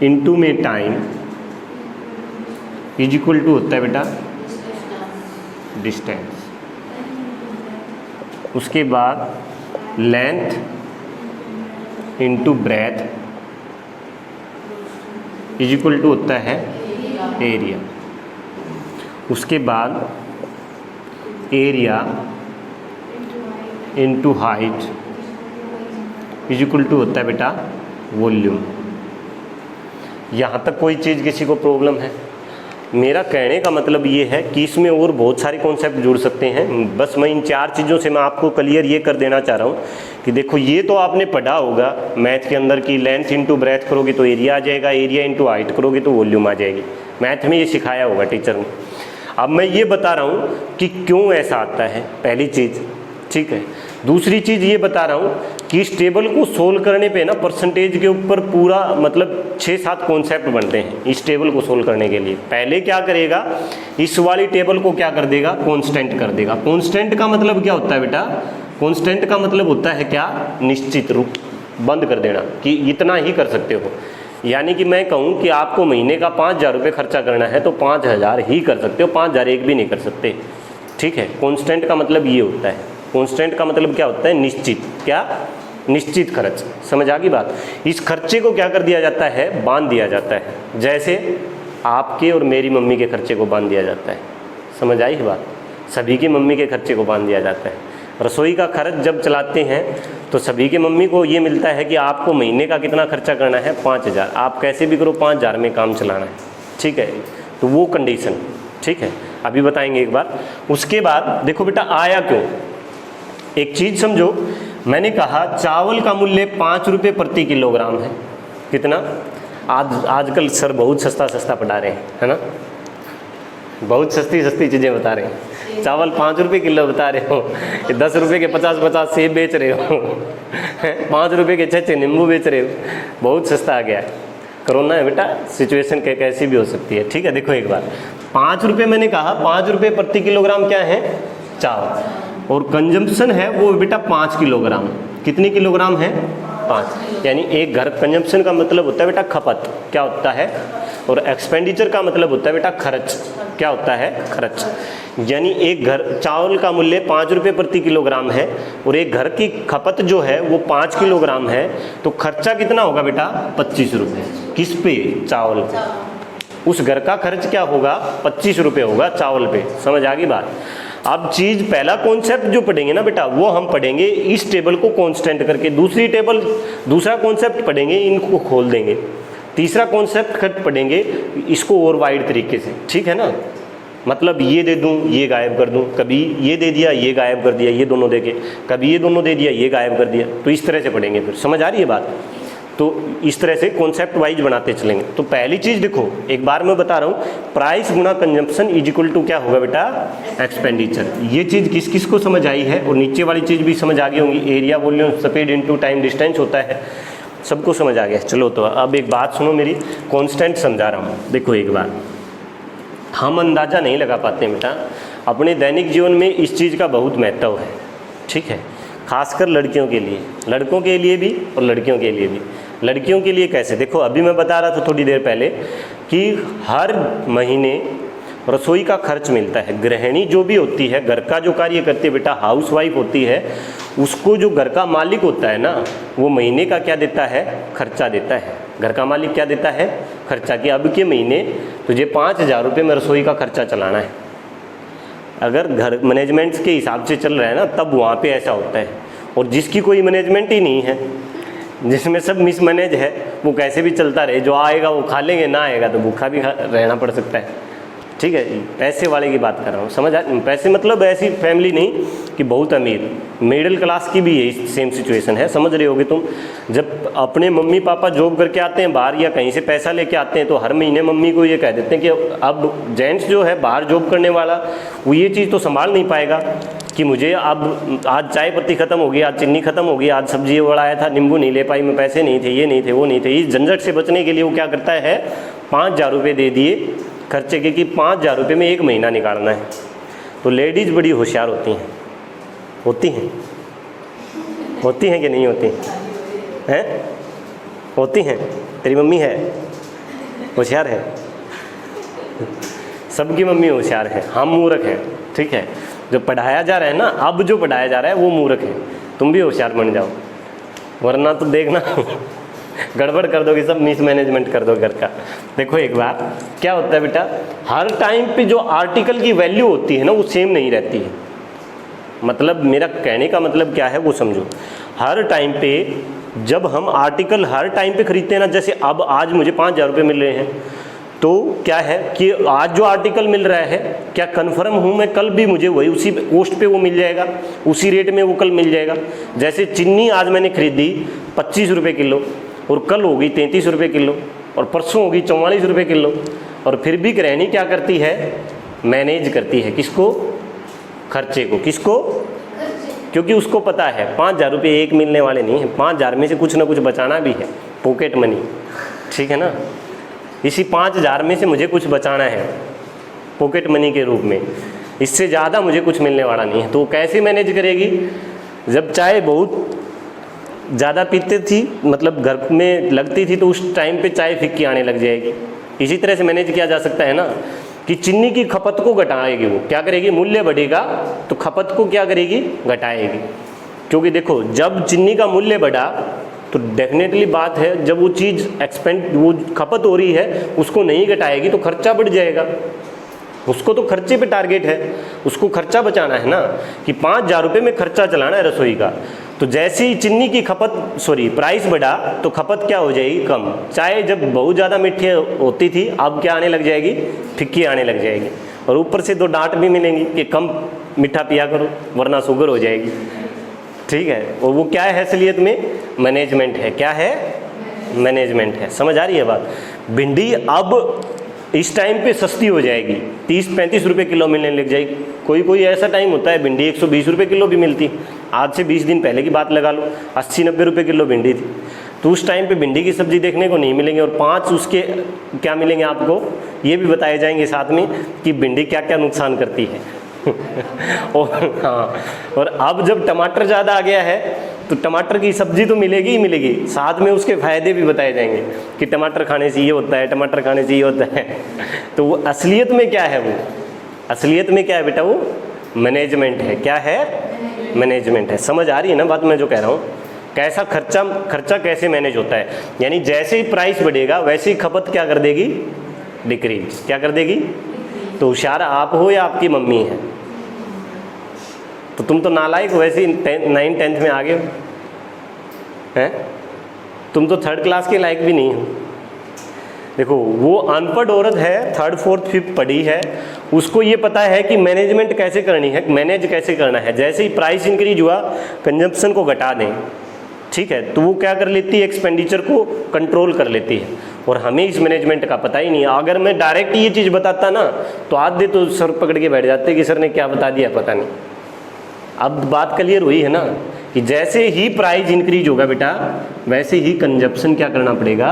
इनटू में टाइम इज इक्वल टू होता है बेटा डिस्टेंस। उसके बाद length into breadth is equal to होता है एरिया। उसके बाद area into height is equal to होता है बेटा वॉल्यूम। यहाँ तक कोई चीज़ किसी को प्रॉब्लम है? मेरा कहने का मतलब ये है कि इसमें और बहुत सारे कॉन्सेप्ट जुड़ सकते हैं, बस मैं इन 4 चीज़ों से मैं आपको क्लियर ये कर देना चाह रहा हूँ कि देखो ये तो आपने पढ़ा होगा मैथ के अंदर कि लेंथ इनटू ब्रेथ करोगे तो एरिया आ जाएगा, एरिया इनटू हाइट करोगे तो वॉल्यूम आ जाएगी, मैथ में ये सिखाया होगा टीचर ने। अब मैं ये बता रहा हूँ कि क्यों ऐसा आता है, पहली चीज़, ठीक है। दूसरी चीज़ ये बता रहा हूँ कि इस टेबल को सोल्व करने पे ना परसेंटेज के ऊपर पूरा मतलब 6-7 कॉन्सेप्ट बनते हैं इस टेबल को सोल्व करने के लिए। पहले क्या करेगा, इस वाली टेबल को क्या कर देगा, कांस्टेंट कर देगा। कांस्टेंट का मतलब क्या होता है बेटा? कांस्टेंट का मतलब होता है क्या? निश्चित रूप, बंद कर देना कि इतना ही कर सकते हो। यानी कि मैं कहूँ कि आपको महीने का 5,000 रुपये खर्चा करना है तो 5,000 ही कर सकते हो, 5,000 एक भी नहीं कर सकते, ठीक है। कांस्टेंट का मतलब ये होता है। कांस्टेंट का मतलब क्या होता है? निश्चित। क्या? निश्चित खर्च। समझ आ गई बात? इस खर्चे को क्या कर दिया जाता है? बांध दिया जाता है, जैसे आपके और मेरी मम्मी के खर्चे को बांध दिया जाता है। समझ आई बात? सभी की मम्मी के खर्चे को बांध दिया जाता है। रसोई का खर्च जब चलाते हैं तो सभी के मम्मी को ये मिलता है कि आपको महीने का कितना खर्चा करना है? 5,000। आप कैसे भी करो 5,000 में काम चलाना है, ठीक है। तो वो कंडीशन, ठीक है, अभी बताएंगे एक बार। उसके बाद देखो बेटा आया क्यों, एक चीज़ समझो। मैंने कहा चावल का मूल्य 5 रुपये प्रति किलोग्राम है। कितना? आजकल सर बहुत सस्ता पढ़ा रहे हैं, है ना, बहुत सस्ती चीज़ें बता रहे हैं। चावल 5 रुपये किलो बता रहे हो, 10 रुपये के 50 सेब बेच रहे हो, 5 रुपये के 6 नींबू बेच रहे हो, बहुत सस्ता आ गया है। कोरोना है बेटा, सिचुएशन कैसी भी हो सकती है, ठीक है। देखो एक बार 5 रुपये मैंने कहा, 5 रुपये प्रति किलोग्राम क्या है? चावल। और कंजम्पशन है वो बेटा 5 किलोग्राम। कितनी किलोग्राम है? 5। यानी एक घर, कंजम्पशन का मतलब होता है बेटा खपत, क्या होता है, और एक्सपेंडिचर का मतलब होता है बेटा खर्च, क्या होता है, खर्च। यानी एक घर, चावल का मूल्य 5 रुपये प्रति किलोग्राम है और एक घर की खपत जो है वो 5 किलोग्राम है, तो खर्चा कितना होगा बेटा? 25 रुपये। किस पे? चावल पे। उस घर का खर्च क्या होगा? 25 रुपये होगा चावल पे। समझ आ गई बात? अब चीज़, पहला कॉन्सेप्ट जो पढ़ेंगे ना बेटा वो हम पढ़ेंगे इस टेबल को कांस्टेंट करके, दूसरा कॉन्सेप्ट पढ़ेंगे इनको खोल देंगे, तीसरा कॉन्सेप्ट पढ़ेंगे इसको और वाइड तरीके से, ठीक है ना। मतलब ये दे दूं ये गायब कर दूं, कभी ये दे दिया ये गायब कर दिया, ये दोनों दे के, कभी ये दोनों दे दिया ये गायब कर दिया, तो इस तरह से पढ़ेंगे। फिर समझ आ रही है बात? तो इस तरह से कॉन्सेप्ट वाइज बनाते चलेंगे। तो पहली चीज़ देखो, एक बार मैं बता रहा हूँ, प्राइस गुणा कंजम्पशन इज इक्वल टू क्या होगा बेटा? एक्सपेंडिचर। ये चीज़ किस किस को समझ आई है? और नीचे वाली चीज़ भी समझ आ गई होंगी, area volume speed into time distance होता है, सबको समझ आ गया। चलो तो अब एक बात सुनो मेरी, कांस्टेंट समझा रहा हूँ। देखो एक बार, हम अंदाज़ा नहीं लगा पाते बेटा, अपने दैनिक जीवन में इस चीज़ का बहुत महत्व है, ठीक है, खासकर लड़कियों के लिए, लड़कों के लिए भी और लड़कियों के लिए भी। लड़कियों के लिए कैसे? देखो अभी मैं बता रहा था थोड़ी देर पहले कि हर महीने रसोई का खर्च मिलता है। गृहिणी जो भी होती है, घर का जो कार्य करती है बेटा, हाउस वाइफ होती है, उसको जो घर का मालिक होता है ना, वो महीने का क्या देता है, खर्चा देता है। घर का मालिक क्या देता है, खर्चा। कि अब के महीने तुझे 5,000 रुपये में रसोई का खर्चा चलाना है। अगर घर मैनेजमेंट के हिसाब से चल रहा है ना, तब वहाँ पे ऐसा होता है। और जिसकी कोई मैनेजमेंट ही नहीं है, जिसमें सब मिसमैनेज है, वो कैसे भी चलता रहे, जो आएगा वो खा लेंगे, ना आएगा तो भूखा भी रहना पड़ सकता है। ठीक है, पैसे वाले की बात कर रहा हूँ, समझ आ। पैसे मतलब ऐसी फैमिली नहीं कि बहुत अमीर, मिडिल क्लास की भी यही सेम सिचुएशन है, समझ रहे होगे तुम। जब अपने मम्मी पापा जॉब करके आते हैं बाहर या कहीं से पैसा लेके आते हैं, तो हर महीने मम्मी को ये कह देते हैं कि अब जेंट्स जो है बाहर जॉब करने वाला, वो ये चीज़ तो संभाल नहीं पाएगा कि मुझे अब आज चाय पत्ती ख़त्म हो गई, आज चीनी ख़त्म हो गई, आज सब्जी ये बड़ा आया था, नींबू नहीं ले पाई मैं, पैसे नहीं थे, ये नहीं थे, वो नहीं थे। इस झंझट से बचने के लिए वो क्या करता है, 5,000 रुपये दे दिए खर्चे के कि 5,000 रुपये में 1 महीना निकालना है। तो लेडीज़ बड़ी होशियार होती हैं, होती हैं, होती हैं कि नहीं होती हैं? होती हैं। तेरी मम्मी है होशियार है, सबकी मम्मी होशियार है, हम मूर्ख हैं। ठीक है, जो पढ़ाया जा रहा है ना, अब जो पढ़ाया जा रहा है वो मूर्ख है। तुम भी होशियार बन जाओ, वरना तो देखना गड़बड़ कर दोगे, सब मिसमैनेजमेंट कर दो घर का। देखो एक बार क्या होता है बेटा, हर टाइम पे जो आर्टिकल की वैल्यू होती है ना, वो सेम नहीं रहती है। मतलब मेरा कहने का मतलब क्या है वो समझो। हर टाइम पे जब हम आर्टिकल हर टाइम पे खरीदते हैं ना, जैसे अब आज मुझे 5,000 रुपये मिल रहे हैं, तो क्या है कि आज जो आर्टिकल मिल रहा है, क्या कन्फर्म हूँ मैं कल भी मुझे वही उसी कोस्ट पे वो मिल जाएगा, उसी रेट में वो कल मिल जाएगा। जैसे चीनी आज मैंने खरीदी 25 रुपये किलो, और कल होगी 33 रुपये किलो, और परसों होगी 44 रुपये किलो। और फिर भी गृहिणी क्या करती है, मैनेज करती है किसको, खर्चे को। किसको, क्योंकि उसको पता है 5,000 रुपये एक मिलने वाले नहीं है, 5,000 में से कुछ ना कुछ बचाना भी है, पॉकेट मनी। ठीक है ना, इसी 5,000 में से मुझे कुछ बचाना है पॉकेट मनी के रूप में, इससे ज़्यादा मुझे कुछ मिलने वाला नहीं है। तो कैसे मैनेज करेगी, जब चाय बहुत ज़्यादा पीते थी, मतलब घर में लगती थी, तो उस टाइम पे चाय फिक्की आने लग जाएगी। इसी तरह से मैनेज किया जा सकता है ना, कि चीनी की खपत को घटाएगी। वो क्या करेगी, मूल्य बढ़ेगा तो खपत को क्या करेगी, घटाएगी। क्योंकि देखो जब चीनी का मूल्य बढ़ा तो डेफिनेटली बात है, जब वो चीज़ एक्सपेंड वो खपत हो रही है उसको नहीं घटाएगी तो खर्चा बढ़ जाएगा। उसको तो खर्चे पे टारगेट है, उसको खर्चा बचाना है ना, कि 5,000 रुपये में खर्चा चलाना है रसोई का। तो जैसे ही चीनी की प्राइस बढ़ा तो खपत क्या हो जाएगी, कम। चाय जब बहुत ज़्यादा मीठी होती थी, अब क्या आने लग जाएगी, फिक्की आने लग जाएगी। और ऊपर से 2 डांट भी मिलेंगी कि कम मीठा पिया करो वरना शुगर हो जाएगी। ठीक है, और वो क्या है हैसियत में, मैनेजमेंट है। क्या है, मैनेजमेंट है। समझ आ रही है बात। भिंडी अब इस टाइम पे सस्ती हो जाएगी, 30-35 रुपये किलो मिलने लग जाएगी। कोई ऐसा टाइम होता है भिंडी 120 रुपये किलो भी मिलती। आज से 20 दिन पहले की बात लगा लो, 80-90 रुपये किलो भिंडी थी। तो उस टाइम पे भिंडी की सब्ज़ी देखने को नहीं मिलेंगे। और 5 उसके क्या मिलेंगे आपको, ये भी बताए जाएंगे साथ में कि भिंडी क्या क्या नुकसान करती है। और हाँ, और अब जब टमाटर ज़्यादा आ गया है तो टमाटर की सब्ज़ी तो मिलेगी ही मिलेगी, साथ में उसके फ़ायदे भी बताए जाएंगे कि टमाटर खाने से ये होता है, टमाटर खाने से ये होता है। तो वो असलियत में क्या है, वो असलियत में क्या है बेटा, वो मैनेजमेंट है। क्या है, मैनेजमेंट है। समझ आ रही है ना बात मैं जो कह रहा हूँ, कैसा खर्चा कैसे मैनेज होता है। यानी जैसे ही प्राइस बढ़ेगा वैसे ही खपत क्या कर देगी, डिक्रीज। क्या कर देगी। तो होशियार आप हो या आपकी मम्मी है, तो तुम तो नालायक वैसे ही 9th-10th में आ गए हो हैं, तुम तो 3rd क्लास के लायक भी नहीं हो। देखो वो अनपढ़ औरत है, 3rd, 4th, 5th पढ़ी है, उसको ये पता है कि मैनेजमेंट कैसे करनी है, मैनेज कैसे करना है। जैसे ही प्राइस इंक्रीज हुआ कंजम्पशन को घटा दें, ठीक है, तो वो क्या कर लेती है, एक्सपेंडिचर को कंट्रोल कर लेती है। और हमें इस मैनेजमेंट का पता ही नहीं है। अगर मैं डायरेक्ट ये चीज़ बताता ना तो आधे तो सर पकड़ के बैठ जाते कि सर ने क्या बता दिया पता नहीं। अब बात क्लियर हुई है ना, कि जैसे ही प्राइस इंक्रीज होगा बेटा वैसे ही कंजप्शन क्या करना पड़ेगा,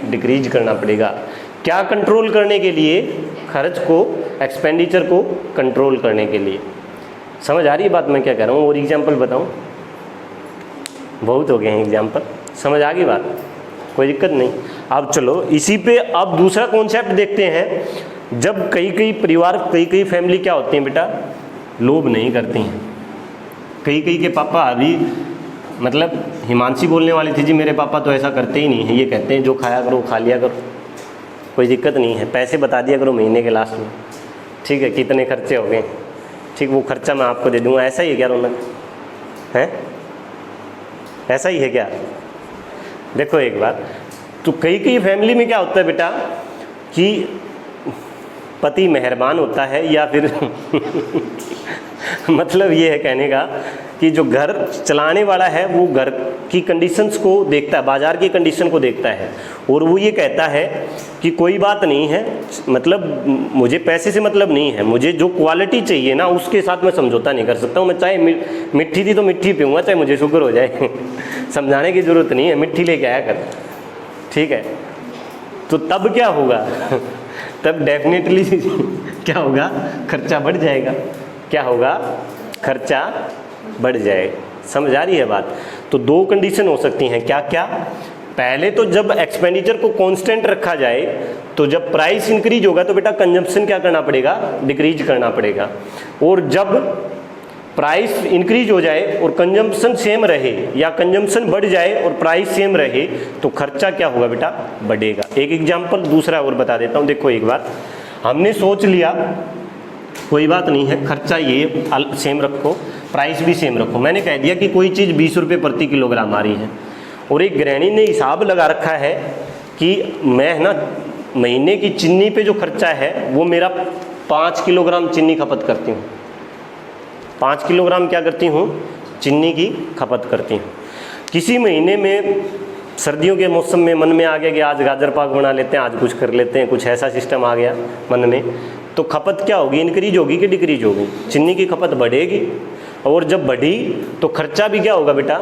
डिक्रीज करना पड़ेगा। क्या कंट्रोल करने के लिए, खर्च को, एक्सपेंडिचर को कंट्रोल करने के लिए। समझ आ रही है बात मैं क्या कह रहा हूँ। और एग्जाम्पल बताऊँ, बहुत हो गए हैं एग्जाम्पल, समझ आ गई बात, कोई दिक्कत नहीं। अब चलो इसी पे अब दूसरा कॉन्सेप्ट देखते हैं जब कई कई परिवार, कई कई फैमिली क्या होती हैं बेटा, लोभ नहीं करती हैं। कई कई के पापा, अभी मतलब हिमांशी बोलने वाली थी जी, मेरे पापा तो ऐसा करते ही नहीं है, ये कहते हैं जो खाया करो खा लिया करो, कोई दिक्कत नहीं है, पैसे बता दिया करो महीने के लास्ट में, ठीक है, कितने खर्चे हो गए, ठीक, वो खर्चा मैं आपको दे दूँगा। ऐसा ही है क्या रौनक, है ऐसा ही है क्या? देखो एक बात, तो कई कई फैमिली में क्या होता है बेटा कि पति मेहरबान होता है, या फिर मतलब ये है कहने का कि जो घर चलाने वाला है वो घर की कंडीशंस को देखता है, बाज़ार की कंडीशन को देखता है, और वो ये कहता है कि कोई बात नहीं है, मतलब मुझे पैसे से मतलब नहीं है, मुझे जो क्वालिटी चाहिए ना उसके साथ मैं समझौता नहीं कर सकता हूँ, मैं चाहे मिट्टी थी तो मिट्टी पीऊँगा, चाहे मुझे शुगर हो जाए समझाने की ज़रूरत नहीं है, मिट्टी लेके आया कर, ठीक है। तो तब क्या होगा तब डेफिनेटली क्या होगा, खर्चा बढ़ जाएगा, क्या होगा, खर्चा बढ़ जाएगा। समझ आ रही है बात? तो दो कंडीशन हो सकती हैं, क्या क्या? पहले तो जब एक्सपेंडिचर को कांस्टेंट रखा जाए, तो जब प्राइस इंक्रीज होगा तो बेटा कंजम्पशन क्या करना पड़ेगा, डिक्रीज करना पड़ेगा, और जब प्राइस इंक्रीज हो जाए और कंजम्पशन सेम रहे, या कंजम्पशन बढ़ जाए और प्राइस सेम रहे, तो खर्चा क्या होगा बेटा, बढ़ेगा। एक एग्जांपल दूसरा और बता देता हूँ। देखो एक बात, हमने सोच लिया कोई बात नहीं है, खर्चा ये सेम रखो, प्राइस भी सेम रखो, मैंने कह दिया कि कोई चीज़ 20 रुपये प्रति किलोग्राम आ रही है, और एक गृहिणी ने हिसाब लगा रखा है कि मैं ना महीने की चीनी पे जो खर्चा है वो मेरा 5 किलोग्राम चीनी खपत करती हूँ, 5 किलोग्राम क्या करती हूँ, चीनी की खपत करती हूँ। किसी महीने में सर्दियों के मौसम में मन में आ गया कि आज गाजर पाक बना लेते हैं, आज कुछ कर लेते हैं, कुछ ऐसा सिस्टम आ गया मन में, तो खपत क्या होगी, इंक्रीज होगी कि डिक्रीज होगी, चीनी की खपत बढ़ेगी, और जब बढ़ी तो खर्चा भी क्या होगा बेटा,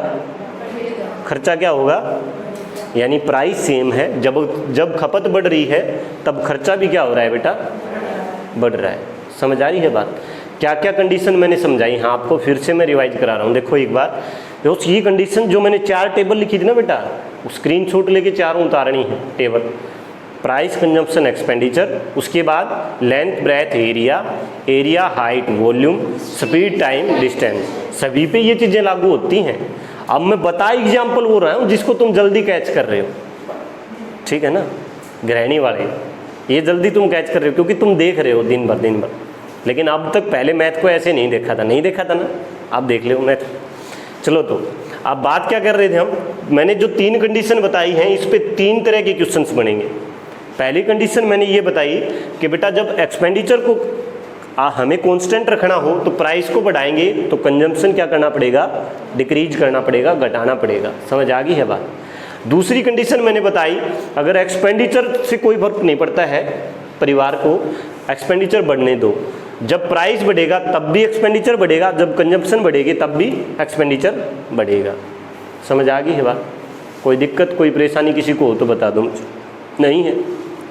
खर्चा क्या होगा, यानी प्राइस सेम है, जब खपत बढ़ रही है तब खर्चा भी क्या हो रहा है बेटा, बढ़ रहा है। समझ आ रही है बात? क्या क्या कंडीशन मैंने समझाई, हाँ आपको फिर से मैं रिवाइज करा रहा हूँ। देखो एक बार, ये कंडीशन जो मैंने 4 टेबल लिखी थी ना बेटा, स्क्रीनशॉट लेके चारों उतारनी है टेबल। प्राइस, कंजम्पशन, एक्सपेंडिचर, उसके बाद length, breadth, area, area, height, volume, speed, time, distance, सभी पे ये चीज़ें लागू होती हैं। अब मैं बता एग्जाम्पल बोल रहा हूँ जिसको तुम जल्दी कैच कर रहे हो, ठीक है ना, गृहिणी वाले, ये जल्दी तुम कैच कर रहे हो क्योंकि तुम देख रहे हो दिन भर, लेकिन अब तक पहले मैथ को ऐसे नहीं देखा था ना, आप देख लो मैथ। चलो तो अब बात क्या कर रहे थे हम, मैंने जो 3 कंडीशन बताई हैं इस पे 3 तरह के क्वेश्चंस बनेंगे। पहली कंडीशन मैंने ये बताई कि बेटा जब एक्सपेंडिचर को हमें कांस्टेंट रखना हो तो प्राइस को बढ़ाएंगे तो कंजम्पशन क्या करना पड़ेगा, डिक्रीज करना पड़ेगा, घटाना पड़ेगा। समझ आ गई है बात? दूसरी कंडीशन मैंने बताई, अगर एक्सपेंडिचर से कोई फर्क नहीं पड़ता है परिवार को, एक्सपेंडिचर बढ़ने दो, जब प्राइस बढ़ेगा तब भी एक्सपेंडिचर बढ़ेगा, जब कंजम्पशन बढ़ेगी तब भी एक्सपेंडिचर बढ़ेगा। समझ आ गई है बात? कोई दिक्कत, कोई परेशानी किसी को हो तो बता दो मुझे, नहीं है,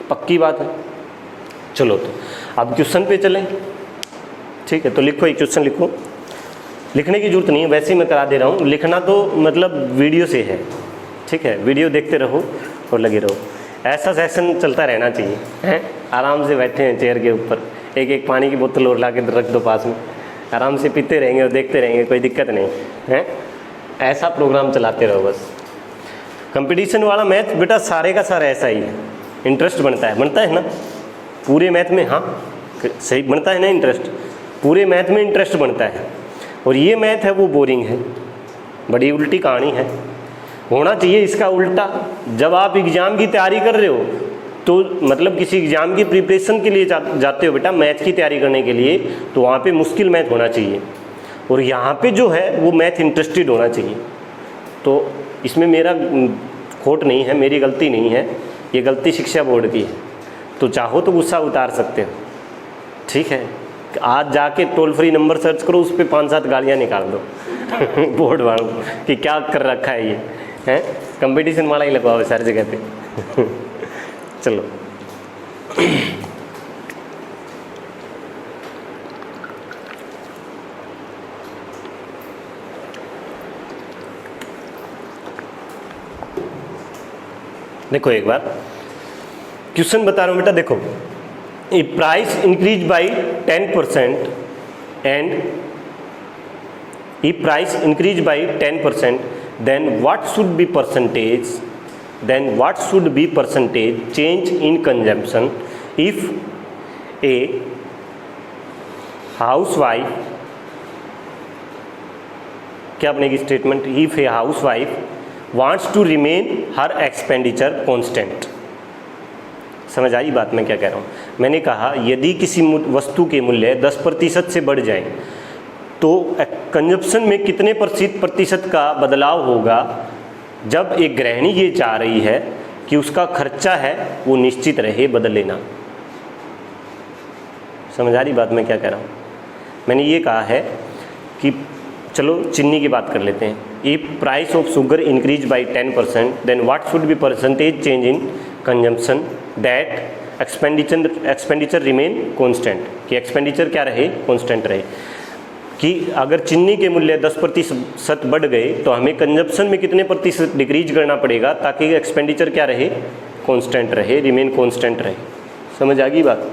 पक्की बात है। चलो तो अब क्वेश्चन पे चलें, ठीक है। तो लिखो, एक क्वेश्चन लिखो, लिखने की जरूरत नहीं है, वैसे ही मैं करा दे रहा हूँ, लिखना तो मतलब वीडियो से है, ठीक है, वीडियो देखते रहो और लगे रहो। ऐसा सेशन चलता रहना चाहिए, हैं, आराम से बैठे हैं चेयर के ऊपर, एक एक पानी की बोतल और ला के रख दो पास में, आराम से पीते रहेंगे और देखते रहेंगे, कोई दिक्कत नहीं है। ऐसा प्रोग्राम चलाते रहो बस। कंपटीशन वाला मैथ बेटा सारे का सारा ऐसा ही है, इंटरेस्ट बनता है ना पूरे मैथ में, हाँ सही बनता है ना इंटरेस्ट, पूरे मैथ में इंटरेस्ट बनता है। और ये मैथ है वो बोरिंग है, बड़ी उल्टी कहानी है, होना चाहिए इसका उल्टा। जब आप एग्ज़ाम की तैयारी कर रहे हो तो मतलब किसी एग्ज़ाम की प्रिपरेशन के लिए जाते हो बेटा, मैथ की तैयारी करने के लिए, तो वहाँ पे मुश्किल मैथ होना चाहिए, और यहाँ पे जो है वो मैथ इंटरेस्टेड होना चाहिए। तो इसमें मेरा खोट नहीं है, मेरी गलती नहीं है, ये गलती शिक्षा बोर्ड की है। तो चाहो तो गुस्सा उतार सकते हो, ठीक है, आज जाके टोल फ्री नंबर सर्च करो, उस पर 5-7 गालियाँ निकाल दो बोर्ड वालों कि क्या कर रखा है ये, हैं, कंपटीशन वाला ही लगवाओ सारी जगह पे चलो देखो एक बार क्वेश्चन बता रहा हूँ बेटा, देखो a price increase by 10% and if price increase by 10%, then what should be percentage change in consumption if a housewife, क्या बनेगी statement, if a housewife wants to remain her expenditure constant। समझ आई बात मैं क्या कह रहा हूँ? मैंने कहा यदि किसी वस्तु के मूल्य 10% से बढ़ जाए तो कंजप्शन में कितने प्रतिशत का बदलाव होगा जब एक गृहिणी ये चाह रही है कि उसका खर्चा है वो निश्चित रहे, बदल लेना। समझ आ रही बात मैं क्या कह रहा हूँ? मैंने ये कहा है कि चलो चीनी की बात कर लेते हैं। If price of sugar increase by 10%, then what should be percentage change in consumption that expenditure remain constant, कि एक्सपेंडिचर क्या रहे, कांस्टेंट रहे। कि अगर चीनी के मूल्य 10% बढ़ गए तो हमें कंजप्शन में कितने प्रतिशत डिक्रीज करना पड़ेगा ताकि एक्सपेंडिचर क्या रहे, कांस्टेंट रहे, रिमेन कांस्टेंट रहे। समझ आ गई बात?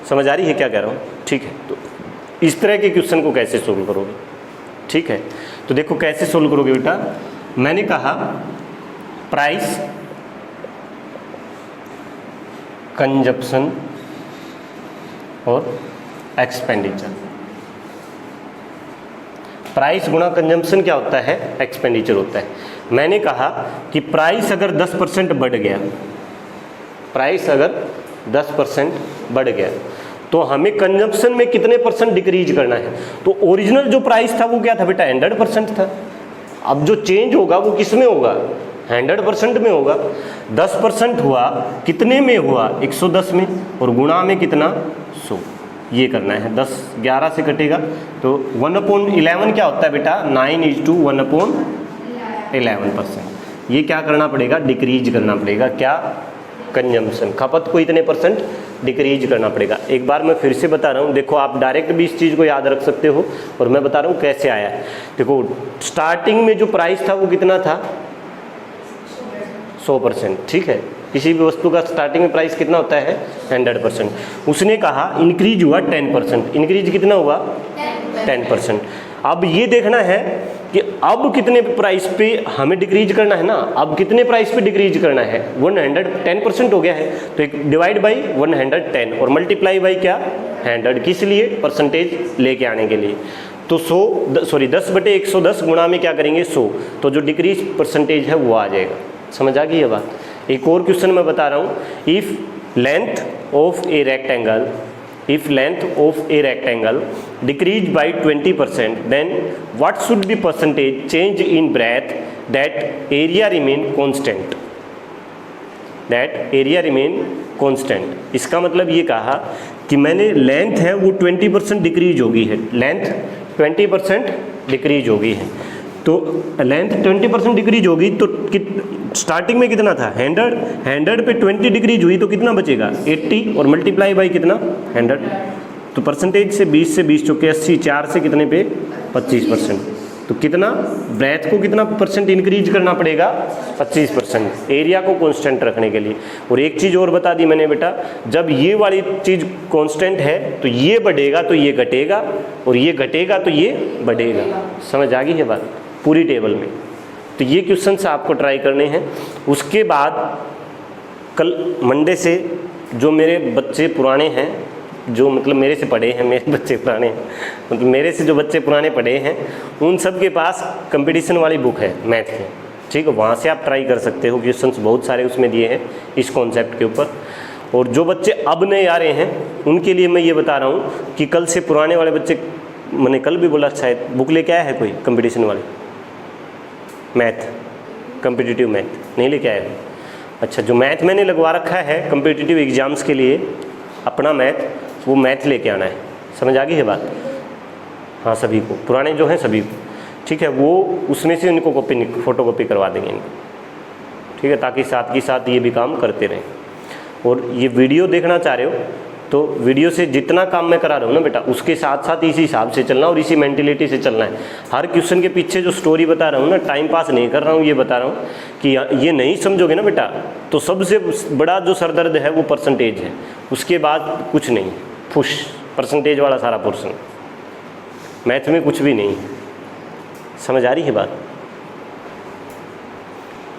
समझ आ रही है क्या कह रहा हूँ? ठीक है, तो इस तरह के क्वेश्चन को कैसे सोल्व करोगे? ठीक है, तो देखो कैसे सोल्व करोगे बेटा। मैंने कहा प्राइस कंजप्शन और एक्सपेंडिचर, प्राइस गुणा कंजम्पशन क्या होता है, एक्सपेंडिचर होता है। मैंने कहा कि प्राइस अगर 10% बढ़ गया, प्राइस अगर 10% बढ़ गया तो हमें कंजम्पशन में कितने परसेंट डिक्रीज करना है। तो ओरिजिनल जो प्राइस था वो क्या था बेटा, 100% था। अब जो चेंज होगा वो किस में होगा, 100% में होगा। 10% हुआ, कितने में हुआ, 110 में, और गुणा में कितना, 100। ये करना है। 10 11 से कटेगा तो 1/11 क्या होता है बेटा, 9:1/11%। ये क्या करना पड़ेगा, डिक्रीज करना पड़ेगा। क्या, कंजम्पशन, खपत को इतने परसेंट डिक्रीज करना पड़ेगा। एक बार मैं फिर से बता रहा हूँ, देखो आप डायरेक्ट भी इस चीज़ को याद रख सकते हो और मैं बता रहा हूँ कैसे आया है। देखो स्टार्टिंग में जो प्राइस था वो कितना था, 100%। ठीक है, किसी भी वस्तु का स्टार्टिंग में प्राइस कितना होता है, 100%। उसने कहा इंक्रीज हुआ 10%, इंक्रीज कितना हुआ, 10%। अब ये देखना है कि अब कितने प्राइस पे हमें डिक्रीज करना है ना, अब कितने प्राइस पे डिक्रीज करना है, 110% हो गया है तो एक डिवाइड बाई 110 और मल्टीप्लाई बाई क्या, 100, किस लिए, परसेंटेज लेके आने के लिए। तो 10/110 गुणा में क्या करेंगे, 100, तो जो डिक्रीज परसेंटेज है वो आ जाएगा। समझ आ गई ये बात? एक और क्वेश्चन मैं बता रहा हूँ। If length of a rectangle decrease by 20%, then what should be percentage change in breadth that area remain constant. इसका मतलब ये कहा कि मैंने लेंथ है वो 20% डिक्रीज होगी है, लेंथ 20% डिक्रीज होगी है। तो लेंथ 20% डिक्रीज होगी तो स्टार्टिंग में कितना था, 100 पे 20 डिक्रीज हुई तो कितना बचेगा, 80, और मल्टीप्लाई बाई कितना, 100। तो परसेंटेज से 20 से 20 चौके 80, 4 से कितने पे, 25%। तो कितना, ब्रेथ को कितना परसेंट इंक्रीज करना पड़ेगा, 25%, एरिया को कांस्टेंट रखने के लिए। और एक चीज़ और बता दी मैंने बेटा, जब ये वाली चीज़ कांस्टेंट है तो ये बढ़ेगा तो ये घटेगा, और ये घटेगा तो ये बढ़ेगा। समझ आ गई है बात पूरी टेबल में? तो ये क्वेश्चन आपको ट्राई करने हैं। उसके बाद कल मंडे से जो मेरे बच्चे पुराने हैं, जो मतलब मेरे से पढ़े हैं, मेरे बच्चे पुराने हैं, मतलब मेरे से जो बच्चे पुराने पढ़े हैं, उन सब के पास कंपटीशन वाली बुक है मैथ की। ठीक है, वहाँ से आप ट्राई कर सकते हो, क्वेश्चंस बहुत सारे उसमें दिए हैं इस कॉन्सेप्ट के ऊपर। और जो बच्चे अब नए आ रहे हैं उनके लिए मैं ये बता रहा हूँ कि कल से पुराने वाले बच्चे, मैंने कल भी बोला शायद, बुक लेके आया है कोई कंपटीशन वाली मैथ, कम्पिटिटिव मैथ नहीं लेके आया है? अच्छा, जो मैथ मैंने लगवा रखा है कम्पिटिटिव एग्जाम्स के लिए अपना मैथ, वो मैथ लेके आना है। समझ आ गई है बात? हाँ, सभी को, पुराने जो हैं सभी को। ठीक है, वो उसमें से उनको कॉपी, फ़ोटोकॉपी करवा देंगे इनको। ठीक है, ताकि साथ ही साथ ये भी काम करते रहें। और ये वीडियो देखना चाह रहे हो तो वीडियो से जितना काम मैं करा रहा हूँ ना बेटा, उसके साथ साथ इसी हिसाब से चलना और इसी मेंटेलिटी से चलना है। हर क्वेश्चन के पीछे जो स्टोरी बता रहा हूँ ना, टाइम पास नहीं कर रहा हूँ, ये बता रहा हूँ कि ये नहीं समझोगे ना बेटा तो सबसे बड़ा जो सरदर्द है वो परसेंटेज है, उसके बाद कुछ नहीं, फुश परसेंटेज वाला सारा पोर्शन, मैथ में कुछ भी नहीं। समझ आ रही है बात?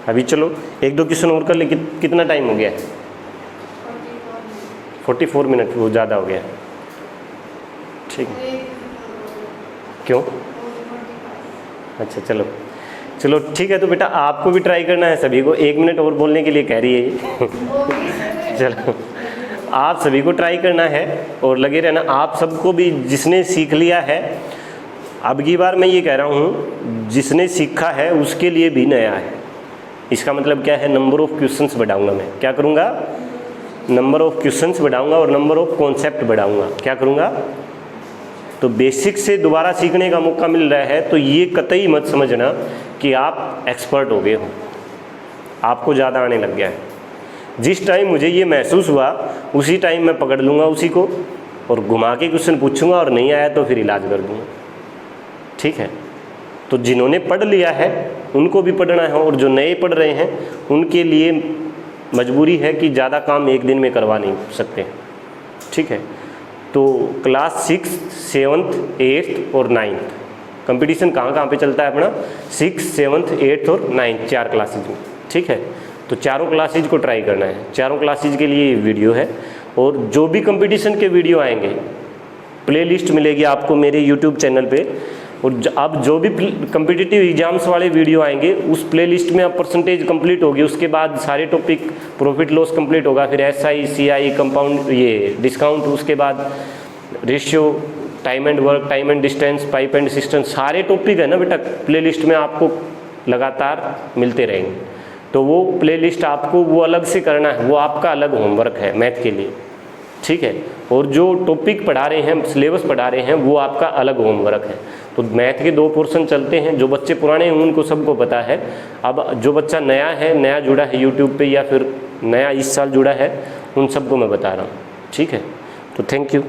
अभी चलो एक दो क्वेश्चन और कर ले। कितना टाइम हो गया है? 44 मिनट, वो ज़्यादा हो गया। ठीक है, क्यों? अच्छा चलो चलो ठीक है। तो बेटा आपको भी ट्राई करना है, सभी को 1 मिनट और बोलने के लिए कह रही है ये चलो आप सभी को ट्राई करना है और लगे रहना। आप सबको भी जिसने सीख लिया है, अब की बार मैं ये कह रहा हूँ, जिसने सीखा है उसके लिए भी नया है। इसका मतलब क्या है? नंबर ऑफ़ क्वेश्चंस बढ़ाऊंगा मैं। क्या करूँगा? नंबर ऑफ़ क्वेश्चंस बढ़ाऊंगा और नंबर ऑफ़ कॉन्सेप्ट बढ़ाऊंगा। क्या करूँगा? तो बेसिक से दोबारा सीखने का मौका मिल रहा है, तो ये कतई मत समझना कि आप एक्सपर्ट हो गए हो, आपको ज़्यादा आने लग गया है। जिस टाइम मुझे ये महसूस हुआ उसी टाइम मैं पकड़ लूँगा उसी को और घुमा के क्वेश्चन पूछूंगा, और नहीं आया तो फिर इलाज कर दूँगा। ठीक है? तो जिन्होंने पढ़ लिया है उनको भी पढ़ना है, और जो नए पढ़ रहे हैं उनके लिए मजबूरी है कि ज़्यादा काम एक दिन में करवा नहीं सकते। ठीक है? तो क्लास 6, 7th, 8th और 9th कंपटीशन कहाँ पे चलता है अपना? 6, 7th, 8th और 9th, 4 क्लासेज में। ठीक है? तो चारों क्लासेज को ट्राई करना है। चारों क्लासेज के लिए वीडियो है, और जो भी कंपटीशन के वीडियो आएंगे प्लेलिस्ट मिलेगी आपको मेरे यूट्यूब चैनल पे, और अब जो भी कम्पिटिटिव एग्जाम्स वाले वीडियो आएंगे उस प्लेलिस्ट में अब परसेंटेज कंप्लीट होगी, उसके बाद सारे टॉपिक प्रॉफिट लॉस कंप्लीट होगा, फिर SI, CI, कंपाउंड, ये डिस्काउंट, उसके बाद ratio, time and work, time and distance, pipe and system, सारे टॉपिक है ना बेटा प्लेलिस्ट में आपको लगातार मिलते रहेंगे। तो वो प्लेलिस्ट आपको वो अलग से करना है, वो आपका अलग होमवर्क है मैथ के लिए। ठीक है? और जो टॉपिक पढ़ा रहे हैं, सिलेबस पढ़ा रहे हैं, वो आपका अलग होमवर्क है। तो मैथ के 2 पोर्शन चलते हैं। जो बच्चे पुराने हैं उनको सबको पता है। अब जो बच्चा नया है, नया जुड़ा है यूट्यूब पे, या फिर नया इस साल जुड़ा है, उन सबको मैं बता रहा हूँ। ठीक है? तो थैंक यू।